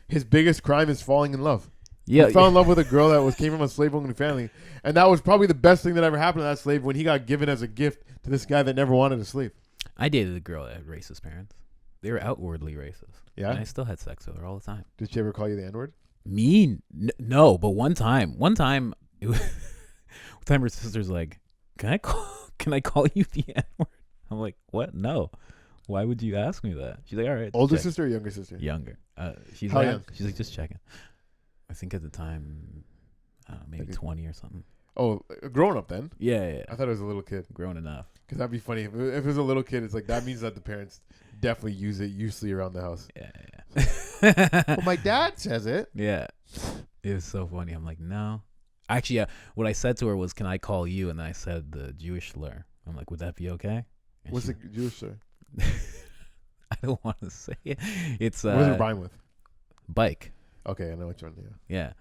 His biggest crime is falling in love. Yeah, he fell in love with a girl that came from a slave-owning family, and that was probably the best thing that ever happened to that slave when he got given as a gift to this guy that never wanted a slave. I dated a girl that had racist parents. They were outwardly racist. Yeah, and I still had sex with her all the time. Did she ever call you the N-word? Me? No, but one time, it was, one time her sister's like, Can I call you the N-word? I'm like, what? No. Why would you ask me that? She's like, all right. Older sister or younger sister? Younger. She's How like, young? She's like, just checking. I think at the time, I don't know, maybe 20 or something. Oh, grown up then? Yeah. I thought it was a little kid. Grown enough. Because that'd be funny. If it was a little kid, it's like, that means that the parents definitely use it usually around the house. Yeah. Well, my dad says it. Yeah. It was so funny. I'm like, no. Actually, yeah. What I said to her was, "Can I call you?" And I said the Jewish slur. I'm like, "Would that be okay?" And What's the Jewish slur? I don't want to say it. It's what does it rhyme with? Bike. Okay, I know which one. Yeah. Yeah.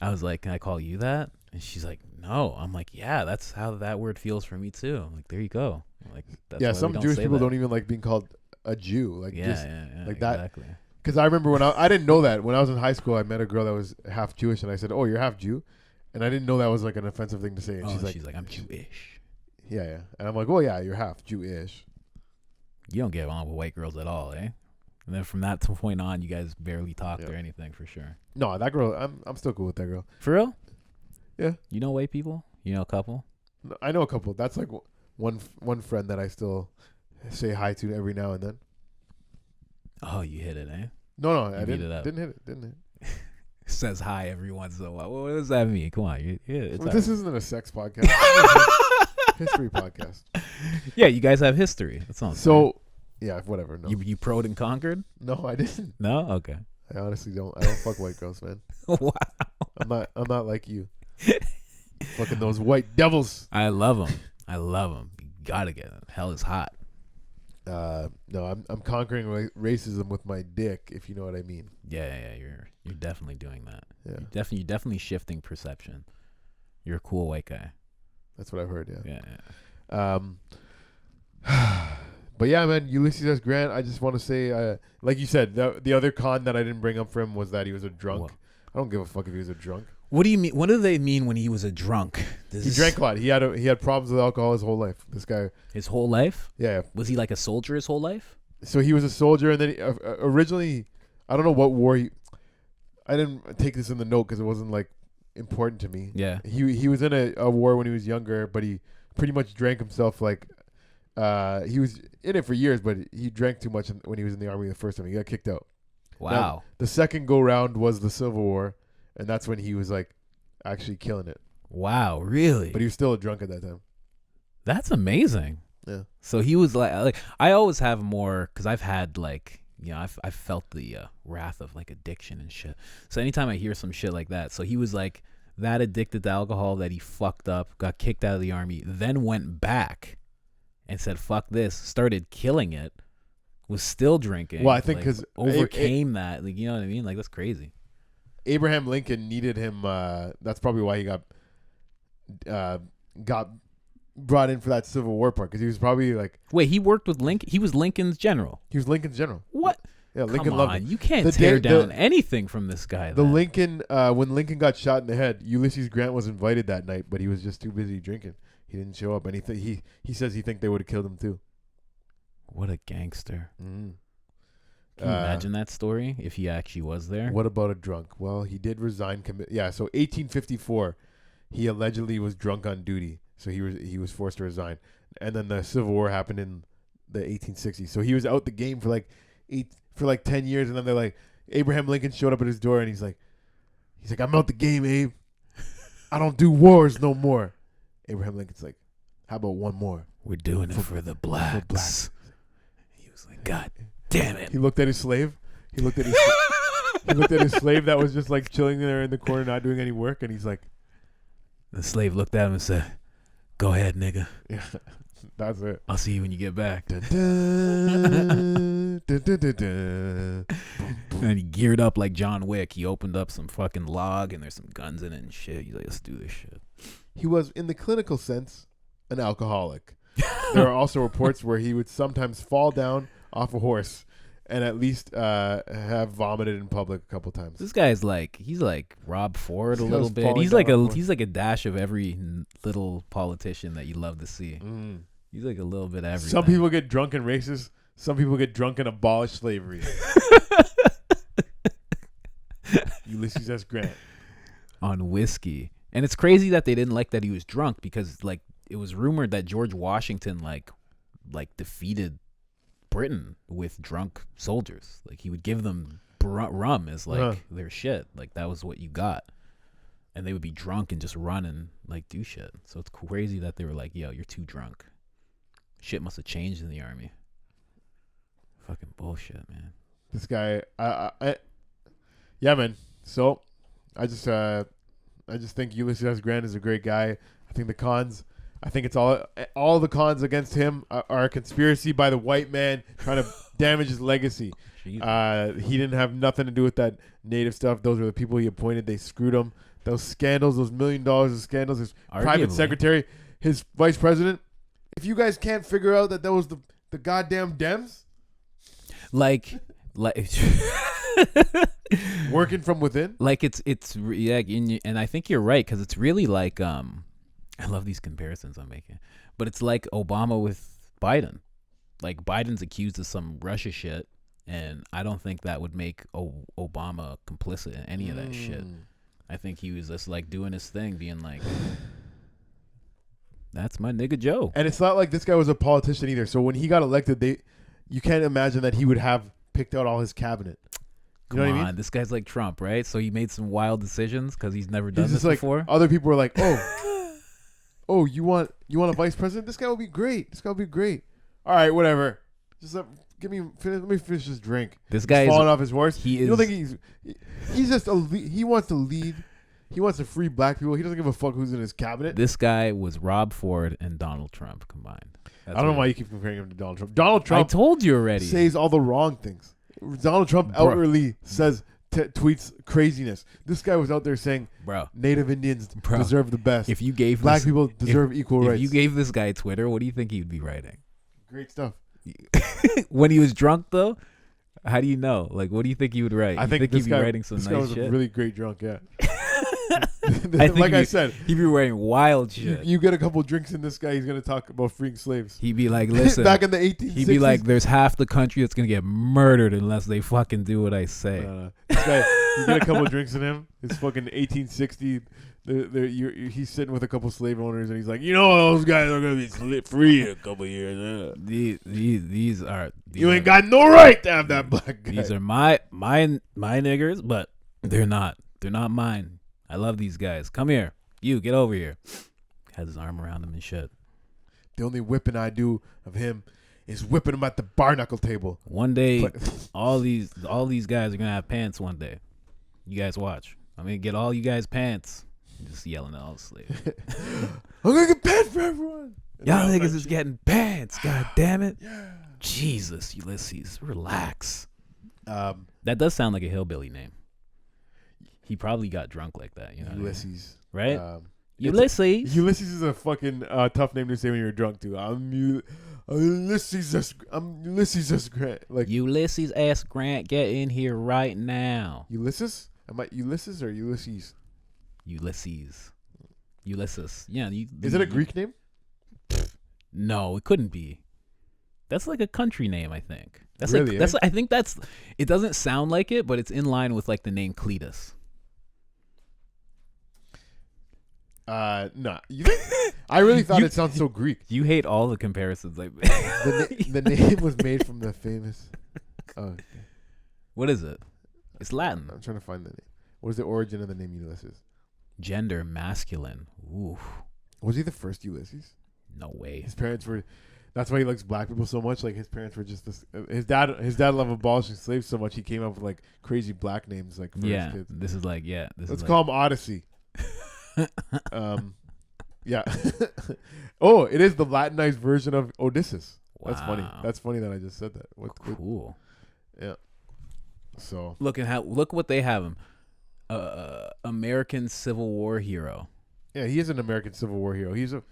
I was like, "Can I call you that?" And she's like, "No." I'm like, "Yeah, that's how that word feels for me too." I'm like, there you go. I'm like, that's yeah. why Some Jewish people don't even like being called a Jew. Like yeah, just like that. Exactly. Because I remember when I didn't know that when I was in high school, I met a girl that was half Jewish, and I said, "Oh, you're half Jew," and I didn't know that was like an offensive thing to say. And she's like, "I'm Jewish." Yeah. And I'm like, "Oh yeah, you're half Jewish." You don't get along with white girls at all, eh? And then from that point on, you guys barely talked or anything for sure. No, that girl, I'm still cool with that girl. For real? Yeah. You know white people? You know a couple? I know a couple. That's like one friend that I still say hi to every now and then. Oh, you hit it, eh? No, You I beat didn't. it up. Didn't hit it. Says hi every once in a while. What does that mean? Come on. This isn't a sex podcast. History podcast. Yeah, you guys have history. That's all. So, yeah, whatever. No, you pro'd and conquered? no, I didn't. No? Okay. I honestly don't. I don't fuck white girls, man. Wow. I'm not like you. Fucking those white devils. I love them. You gotta get them. Hell is hot. No, I'm conquering racism with my dick, if you know what I mean. Yeah. You're definitely doing that. Yeah. You're definitely shifting perception. You're a cool white guy. That's what I've heard. Yeah. Yeah. But yeah, man, Ulysses S. Grant. I just want to say, like you said, the other con that I didn't bring up for him was that he was a drunk. What? I don't give a fuck if he was a drunk. What do you mean? What do they mean when he was a drunk? He drank a lot. He had problems with alcohol his whole life. This guy. His whole life? Yeah. Was he like a soldier his whole life? So he was a soldier, and then originally, I don't know what war he. I didn't take this in the note because it wasn't like important to me. Yeah. He was in a war when he was younger, but he pretty much drank himself like. He was in it for years, but he drank too much when he was in the army the first time. He got kicked out. Wow. Now, the second go round was the Civil War, and that's when he was like actually killing it. Wow, really? But he was still a drunk at that time. That's amazing. Yeah. So he was like I always have more because I've had like I've felt the wrath of like addiction and shit. So anytime I hear some shit like that, so he was like that addicted to alcohol that he fucked up, got kicked out of the army, then went back and said fuck this, started killing it, was still drinking. Well, I think because overcame that, like you know what I mean? Like that's crazy. Abraham Lincoln needed him. That's probably why he got brought in for that Civil War part because he was probably like. Wait, he worked with Lincoln. He was Lincoln's general. He was Lincoln's general. What? Yeah, Lincoln Come loved on, him. you can't tear down anything from this guy. The Lincoln, when Lincoln got shot in the head, Ulysses Grant was invited that night, but he was just too busy drinking. He didn't show up, and he says he think they would have killed him too. What a gangster! Mm-hmm. Can you imagine that story if he actually was there? What about a drunk? Well, he did resign. Yeah, so 1854, he allegedly was drunk on duty, so he was forced to resign, and then the Civil War happened in the 1860s. So he was out the game for like 10 years, and then they're like, Abraham Lincoln showed up at his door, and he's like, I'm out the game, Abe. I don't do wars no more. Abraham Lincoln's like, how about one more? We're doing it for the blacks. He was like, God damn it. He looked at his slave. He looked at his slave that was just like chilling there in the corner, not doing any work, and he's like, the slave looked at him and said, go ahead, nigga. Yeah, that's it. I'll see you when you get back. Dun, dun, dun, dun, dun, dun. And he geared up like John Wick. He opened up some fucking log and there's some guns in it and shit. He's like, let's do this shit. He was, in the clinical sense, an alcoholic. There are also reports where he would sometimes fall down off a horse and at least have vomited in public a couple times. This guy's like, he's like Rob Ford a little bit. He's like a dash of every little politician that you love to see. Mm. He's like a little bit of everything. Some people get drunk and racist. Some people get drunk and abolish slavery. Ulysses S. Grant. On whiskey. And it's crazy that they didn't like that he was drunk because like it was rumored that George Washington like defeated Britain with drunk soldiers. Like he would give them rum as like their shit. Like that was what you got. and they would be drunk and just run and like do shit. So it's crazy that they were like, yo, you're too drunk. Shit must have changed in the army. Fucking bullshit, man. This guy, yeah, man. So I just think Ulysses S. Grant is a great guy. I think the cons, I think it's all the cons against him are a conspiracy by the white man trying to damage his legacy. He didn't have nothing to do with that native stuff. Those are the people he appointed. They screwed him. Those scandals, those $1 million of scandals, his private secretary, his vice president. If you guys can't figure out that was the goddamn Dems, like working from within, like it's yeah, and I think you're right, because it's really like I love these comparisons I'm making, but it's like Obama with Biden. Like Biden's accused of some Russia shit, and I don't think that would make Obama complicit in any of that shit. I think he was just like doing his thing, being like, that's my nigga Joe. And it's not like this guy was a politician either. So when he got elected, you can't imagine that he would have picked out all his cabinet. You know what I mean? This guy's like Trump, right? So he made some wild decisions because he's never done this before. Other people were like, oh, you want a vice president? This guy will be great. This guy will be great. All right, whatever. Just let me finish this drink. This guy is falling off his horse. You don't think he's just he wants to lead. He wants to free black people. He doesn't give a fuck who's in his cabinet. This guy was Rob Ford and Donald Trump combined. I don't know why you keep comparing him to Donald Trump. Donald Trump, I told you already, says all the wrong things. Donald Trump outwardly says tweets craziness. This guy was out there saying, Native Indians deserve the best. If you gave black people deserve equal rights. If you gave this guy Twitter, what do you think he'd be writing? Great stuff. When he was drunk, though, how do you know? Like, what do you think he would write? I think he'd be writing some nice shit. This guy was a really great drunk, yeah. I said, he'd be writing wild shit. You get a couple drinks in this guy, he's gonna talk about freeing slaves. He'd be like, listen, back in the 1860s. He'd be like, there's half the country that's gonna get murdered unless they fucking do what I say. This guy, you get a couple drinks in him. It's fucking 1860. He's sitting with a couple slave owners, and he's like, those guys are gonna be free in a couple years. These you ain't got no right to have that black guy. These are my niggers, but they're not mine. I love these guys. Come here. You, get over here. Has his arm around him and shit. The only whipping I do of him is whipping him at the bar knuckle table. One day, all these guys are going to have pants one day. You guys watch. I'm going to get all you guys pants. Just yelling at all the slaves. I'm going to get pants for everyone. Y'all niggas is getting pants. God damn it. Yeah. Jesus, Ulysses. Relax. That does sound like a hillbilly name. He probably got drunk like that, Ulysses, right? Ulysses. Ulysses is a fucking tough name to say when you're drunk too. I'm Ulysses S. Grant. Like Ulysses S. Grant, get in here right now. Ulysses? Am I Ulysses or Ulysses? Ulysses. Yeah. Is it a Greek name? No, it couldn't be. That's like a country name, I think. That's really, like I think that's. It doesn't sound like it, but it's in line with like the name Cletus. No. I really thought it sounds so Greek. You hate all the comparisons. Like the name was made from the famous. Oh, okay. What is it? It's Latin. I'm trying to find the name. What is the origin of the name Ulysses? Gender masculine. Ooh. Was he the first Ulysses? No way. His parents were. That's why he likes black people so much. Like his parents were just this. His dad loved abolishing slaves so much he came up with like crazy black names like for his kids. This is like Let's call him Odyssey. Yeah. Oh, it is the Latinized version of Odysseus. Wow. That's funny. That's funny that I just said that. Cool. Yeah. So look what they have him. American Civil War hero. Yeah, he is an American Civil War hero. He's a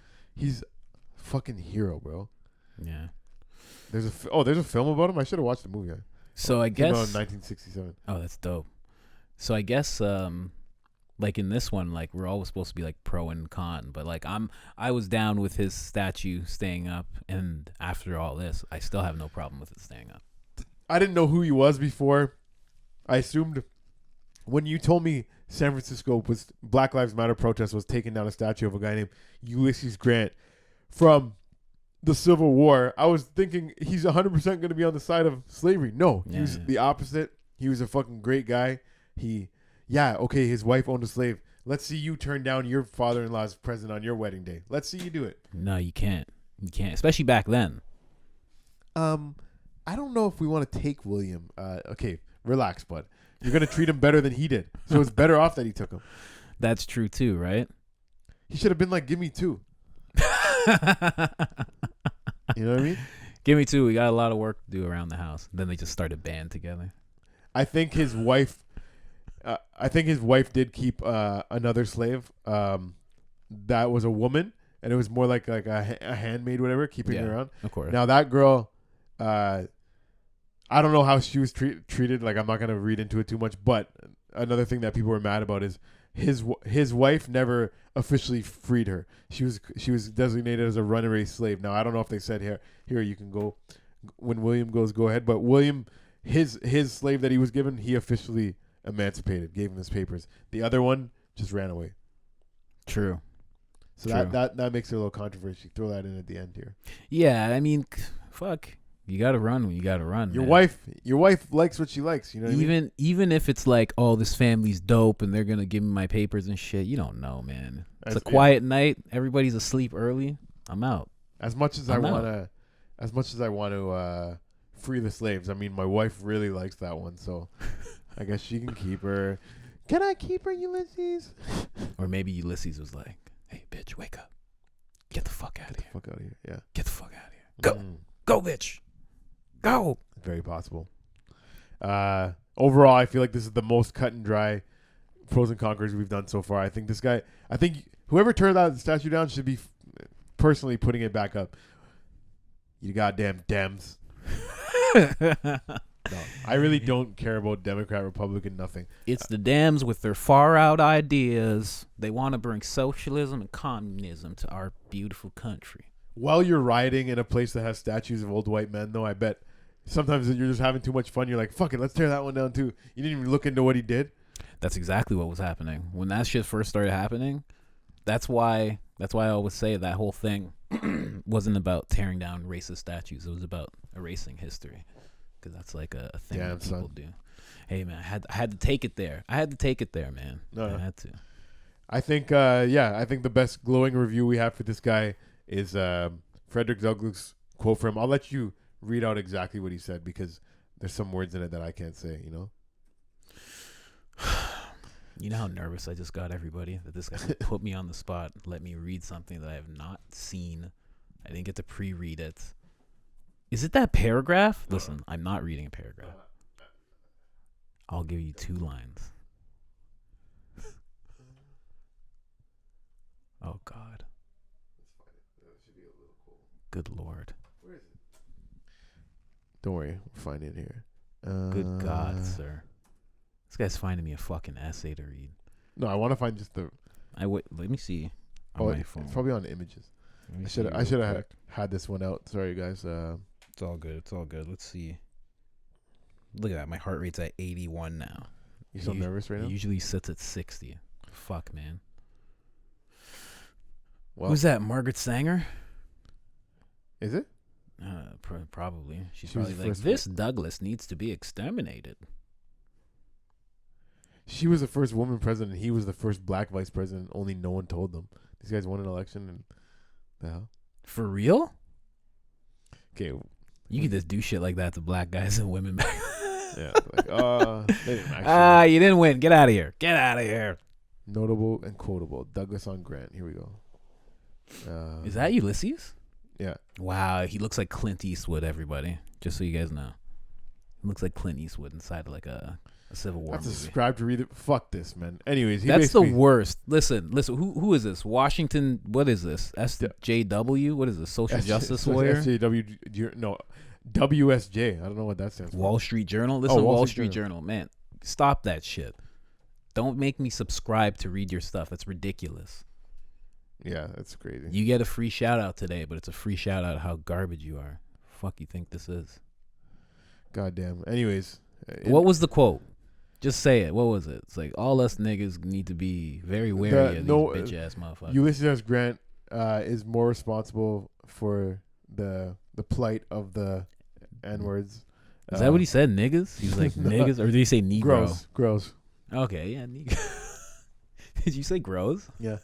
fucking hero, bro. Yeah. There's a film about him. I should have watched the movie. So I guess 1967. Oh, that's dope. So I guess like in this one, like we're always supposed to be like pro and con, but like I was down with his statue staying up, and after all this, I still have no problem with it staying up. I didn't know who he was before. I assumed when you told me San Francisco was Black Lives Matter protest was taking down a statue of a guy named Ulysses Grant from the Civil War, I was thinking he's 100% going to be on the side of slavery. No, he was the opposite. He was a fucking great guy. His wife owned a slave, Let's see you turn down your father-in-law's present on your wedding day. Let's see you do it. No, you can't. You can't, especially back then. I don't know if we want to take William. Okay, relax, bud. You're gonna treat him better than he did, so it's better off that he took him. That's true too, right? He should have been like, "Give me 2." You know what I mean? Give me 2. We got a lot of work to do around the house. Then they just started a band together. I think his wife. Did keep another slave. That was a woman, and it was more like a handmaid, whatever, keeping her around. Of course. Now that girl, I don't know how she was treated. Like, I'm not gonna read into it too much, but another thing that people were mad about is his wife never officially freed her. She was designated as a runaway slave. Now I don't know if they said here you can go when William goes, go ahead, but William, his slave that he was given, he officially emancipated, gave him his papers. The other one just ran away. True. So that makes it a little controversial. Throw that in at the end here. Yeah, I mean, fuck. You gotta run when you gotta run. Your wife likes what she likes. You know what I mean? Even if it's like, oh, this family's dope and they're gonna give me my papers and shit. You don't know, man. It's a quiet night. Everybody's asleep early. I'm out. As much as I wanna free the slaves. I mean, my wife really likes that one, so I guess she can keep her. Can I keep her, Ulysses? Or maybe Ulysses was like, "Hey, bitch, wake up. Get the fuck out of here. Fuck out of here. Yeah. Get the fuck out of here. Go. Go, bitch. Go." Very possible. Overall, I feel like this is the most cut and dry pros and conquers we've done so far. I think whoever turned that statue down should be personally putting it back up. You goddamn Dems. No, I really don't care about Democrat, Republican, nothing. It's the Dems with their far out ideas. They want to bring socialism and communism to our beautiful country. While you're rioting in a place that has statues of old white men, though, I bet sometimes you're just having too much fun. You're like, fuck it, let's tear that one down too. You didn't even look into what he did. That's exactly what was happening. When that shit first started happening, that's why I always say that whole thing wasn't about tearing down racist statues. It was about erasing history. Because that's like a thing that people do. Hey, man, I had to take it there. I had to take it there, man. No. I had to. I think, I think the best glowing review we have for this guy is Frederick Douglass' quote from him. I'll let you read out exactly what he said because there's some words in it that I can't say, you know? You know how nervous I just got, everybody, that this guy put me on the spot, let me read something that I have not seen. I didn't get to pre-read it. Is it that paragraph? Listen, I'm not reading a paragraph. I'll give you 2 lines. Oh, God. Good Lord. Where is it? Don't worry. We'll find it here. Good God, sir. This guy's finding me a fucking essay to read. No, I want to find just the... Let me see. It's probably on images. I should have had this one out. Sorry, guys. It's all good. It's all good. Let's see. Look at that. My heart rate's at 81 now. You so nervous right now? It usually sits at 60. Fuck, man. Well, who's that? Margaret Sanger? Is it? Probably. She's probably like, this Douglas needs to be exterminated. She was the first woman president. He was the first black vice president. Only no one told them. These guys won an election and the hell? For real? Okay. You can just do shit like that to black guys and women back. Yeah. Like, they didn't actually. You didn't win. Get out of here. Get out of here. Notable and quotable. Douglas on Grant. Here we go. Is that Ulysses? Yeah. Wow. He looks like Clint Eastwood, everybody. Just so you guys know. He looks like Clint Eastwood inside like a Civil War movie. Subscribe to read it. Fuck this, man. Anyways, that's the worst. Listen. Who is this? Washington. What is this? SJW. What is this? Social justice warrior. SJW. No, WSJ. I don't know what that stands for. Wall Street Journal. Listen, Wall Street Journal. Man, stop that shit. Don't make me subscribe to read your stuff. That's ridiculous. Yeah, that's crazy. You get a free shout out today, but it's a free shout out how garbage you are. Fuck you think this is? Goddamn. Anyways, what was the quote? Just say it. What was it? It's like, all us niggas need to be very wary of these bitch ass motherfuckers. Ulysses S. Grant is more responsible for the plight of the N-words. Is that what he said? Niggas? He's like niggas, or did he say Negro? Gross. Okay, yeah, Negro. Did you say grows? Yeah.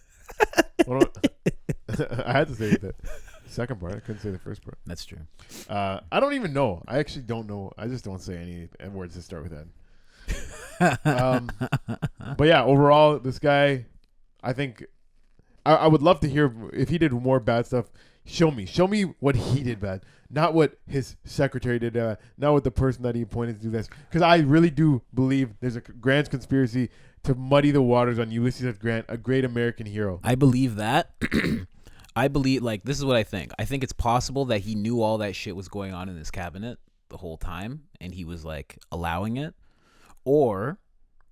I had to say the second part. I couldn't say the first part. That's true. I don't even know. I actually don't know. I just don't say any words that start with N. But yeah, overall, this guy, I think I would love to hear if he did more bad stuff. Show me what he did bad, not what his secretary did, not what the person that he appointed to do this. Because I really do believe there's a grand conspiracy to muddy the waters on Ulysses S. Grant, a great American hero. I believe that. I believe, like, this is what I think. I think it's possible that he knew all that shit was going on in his cabinet the whole time, and he was like allowing it. But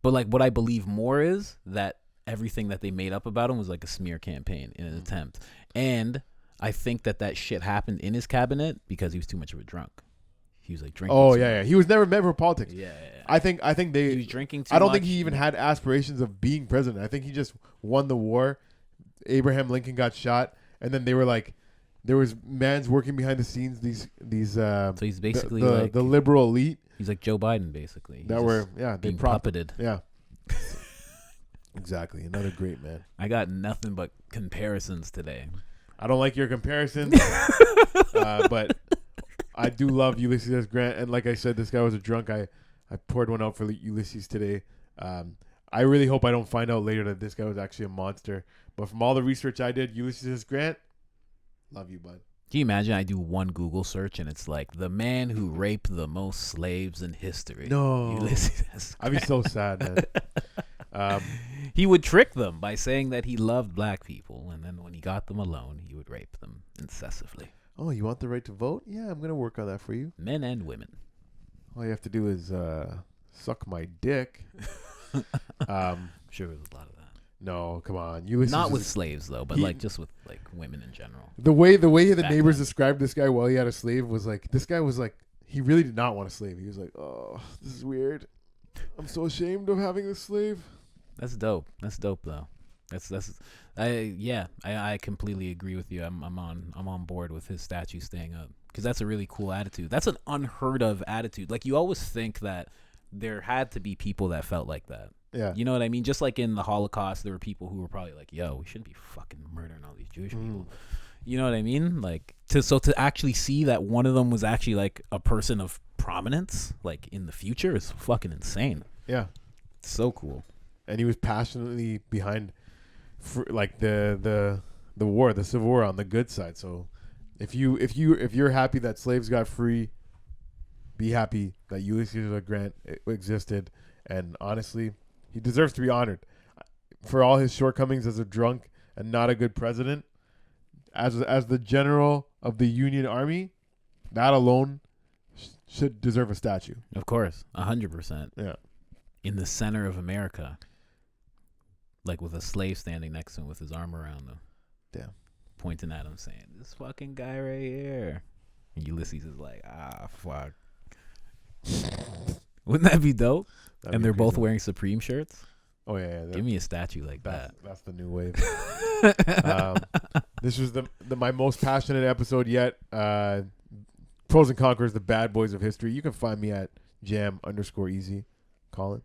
like what I believe more is that everything that they made up about him was like a smear campaign in an attempt. And I think that shit happened in his cabinet because he was too much of a drunk. He was like drinking. Oh yeah. He was never meant for politics. Yeah. I think he was drinking too I don't much. think he even had aspirations of being president. I think he just won the war. Abraham Lincoln got shot, and then they were like, there was mans working behind the scenes. These so he's basically the liberal elite. He's like Joe Biden, basically. That were they puppeted. Yeah. Exactly. Another great man. I got nothing but comparisons today. I don't like your comparisons, but I do love Ulysses S. Grant. And like I said, this guy was a drunk. I poured one out for Ulysses today. I really hope I don't find out later that this guy was actually a monster. But from all the research I did, Ulysses S. Grant, love you, bud. Can you imagine I do one Google search and it's like the man who raped the most slaves in history? No. Ulysses S. I'd be so sad, man. He would trick them by saying that he loved black people, and then when he got them alone, he would rape them incessantly. Oh, you want the right to vote? Yeah, I'm going to work on that for you. Men and women. All you have to do is suck my dick. I'm sure there was a lot of that. No, come on. Ulysses Not with slaves, though, but like just with like women in general. The way the neighbors described this guy while he had a slave was like, this guy was like, he really did not want a slave. He was like, oh, this is weird. I'm so ashamed of having this slave. That's dope. That's dope, though. I completely agree with you. I'm on board with his statue staying up because that's a really cool attitude. That's an unheard of attitude. Like, you always think that there had to be people that felt like that. Yeah. You know what I mean? Just like in the Holocaust, there were people who were probably like, yo, we shouldn't be fucking murdering all these Jewish people. You know what I mean? Like, to actually see that one of them was actually like a person of prominence, like in the future, is fucking insane. Yeah. It's so cool. And he was passionately behind like the war, the Civil War, on the good side. So if you're happy that slaves got free, be happy that Ulysses S. Grant existed. And honestly, he deserves to be honored for all his shortcomings as a drunk and not a good president. As the general of the Union Army, that alone should deserve a statue. Of course, 100%. Yeah, in the center of America, like with a slave standing next to him with his arm around him. Damn. Pointing at him, saying, "This fucking guy right here." And Ulysses is like, fuck. Wouldn't that be dope? And they're both wearing Supreme shirts. Oh yeah. Give me a statue like that. That's the new wave. This was my most passionate episode yet. Pros and Conquerors, the bad boys of history. You can find me at jam_easy. Colin.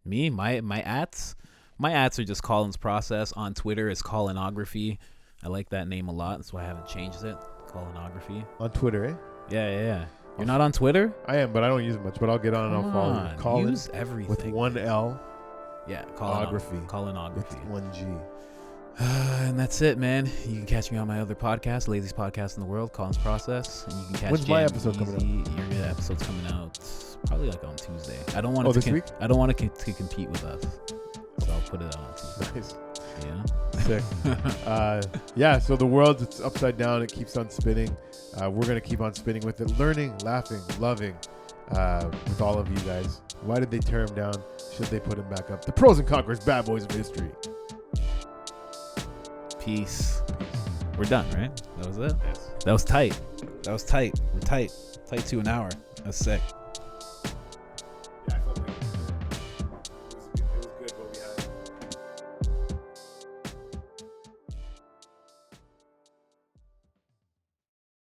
Me, my ats are just Colin's Process. On Twitter is Colinography. I like that name a lot. That's why I haven't changed it. Colinography. On Twitter, eh? Yeah. You're not on Twitter? I am, but I don't use it much. But I'll get on and I'll follow you. Colin, use everything with one L. Yeah, Colinography. With one G. And that's it, man. You can catch me on my other podcast, Laziest Podcast in the World, Colin's Process. And you can catch When's my episode coming out? Your episode's coming out probably like on Tuesday. I don't want this week? I don't want it to compete with us, so I'll put it out on Tuesday. Nice. Yeah. Sick. Yeah. So the world, it's upside down. It keeps on spinning. We're gonna keep on spinning with it, learning, laughing, loving, with all of you guys. Why did they tear him down? Should they put him back up? The Pros and Conquerors, bad boys of history. Peace. We're done, right? That was it? Yes. That was tight. We're tight. Tight to an hour. That's sick.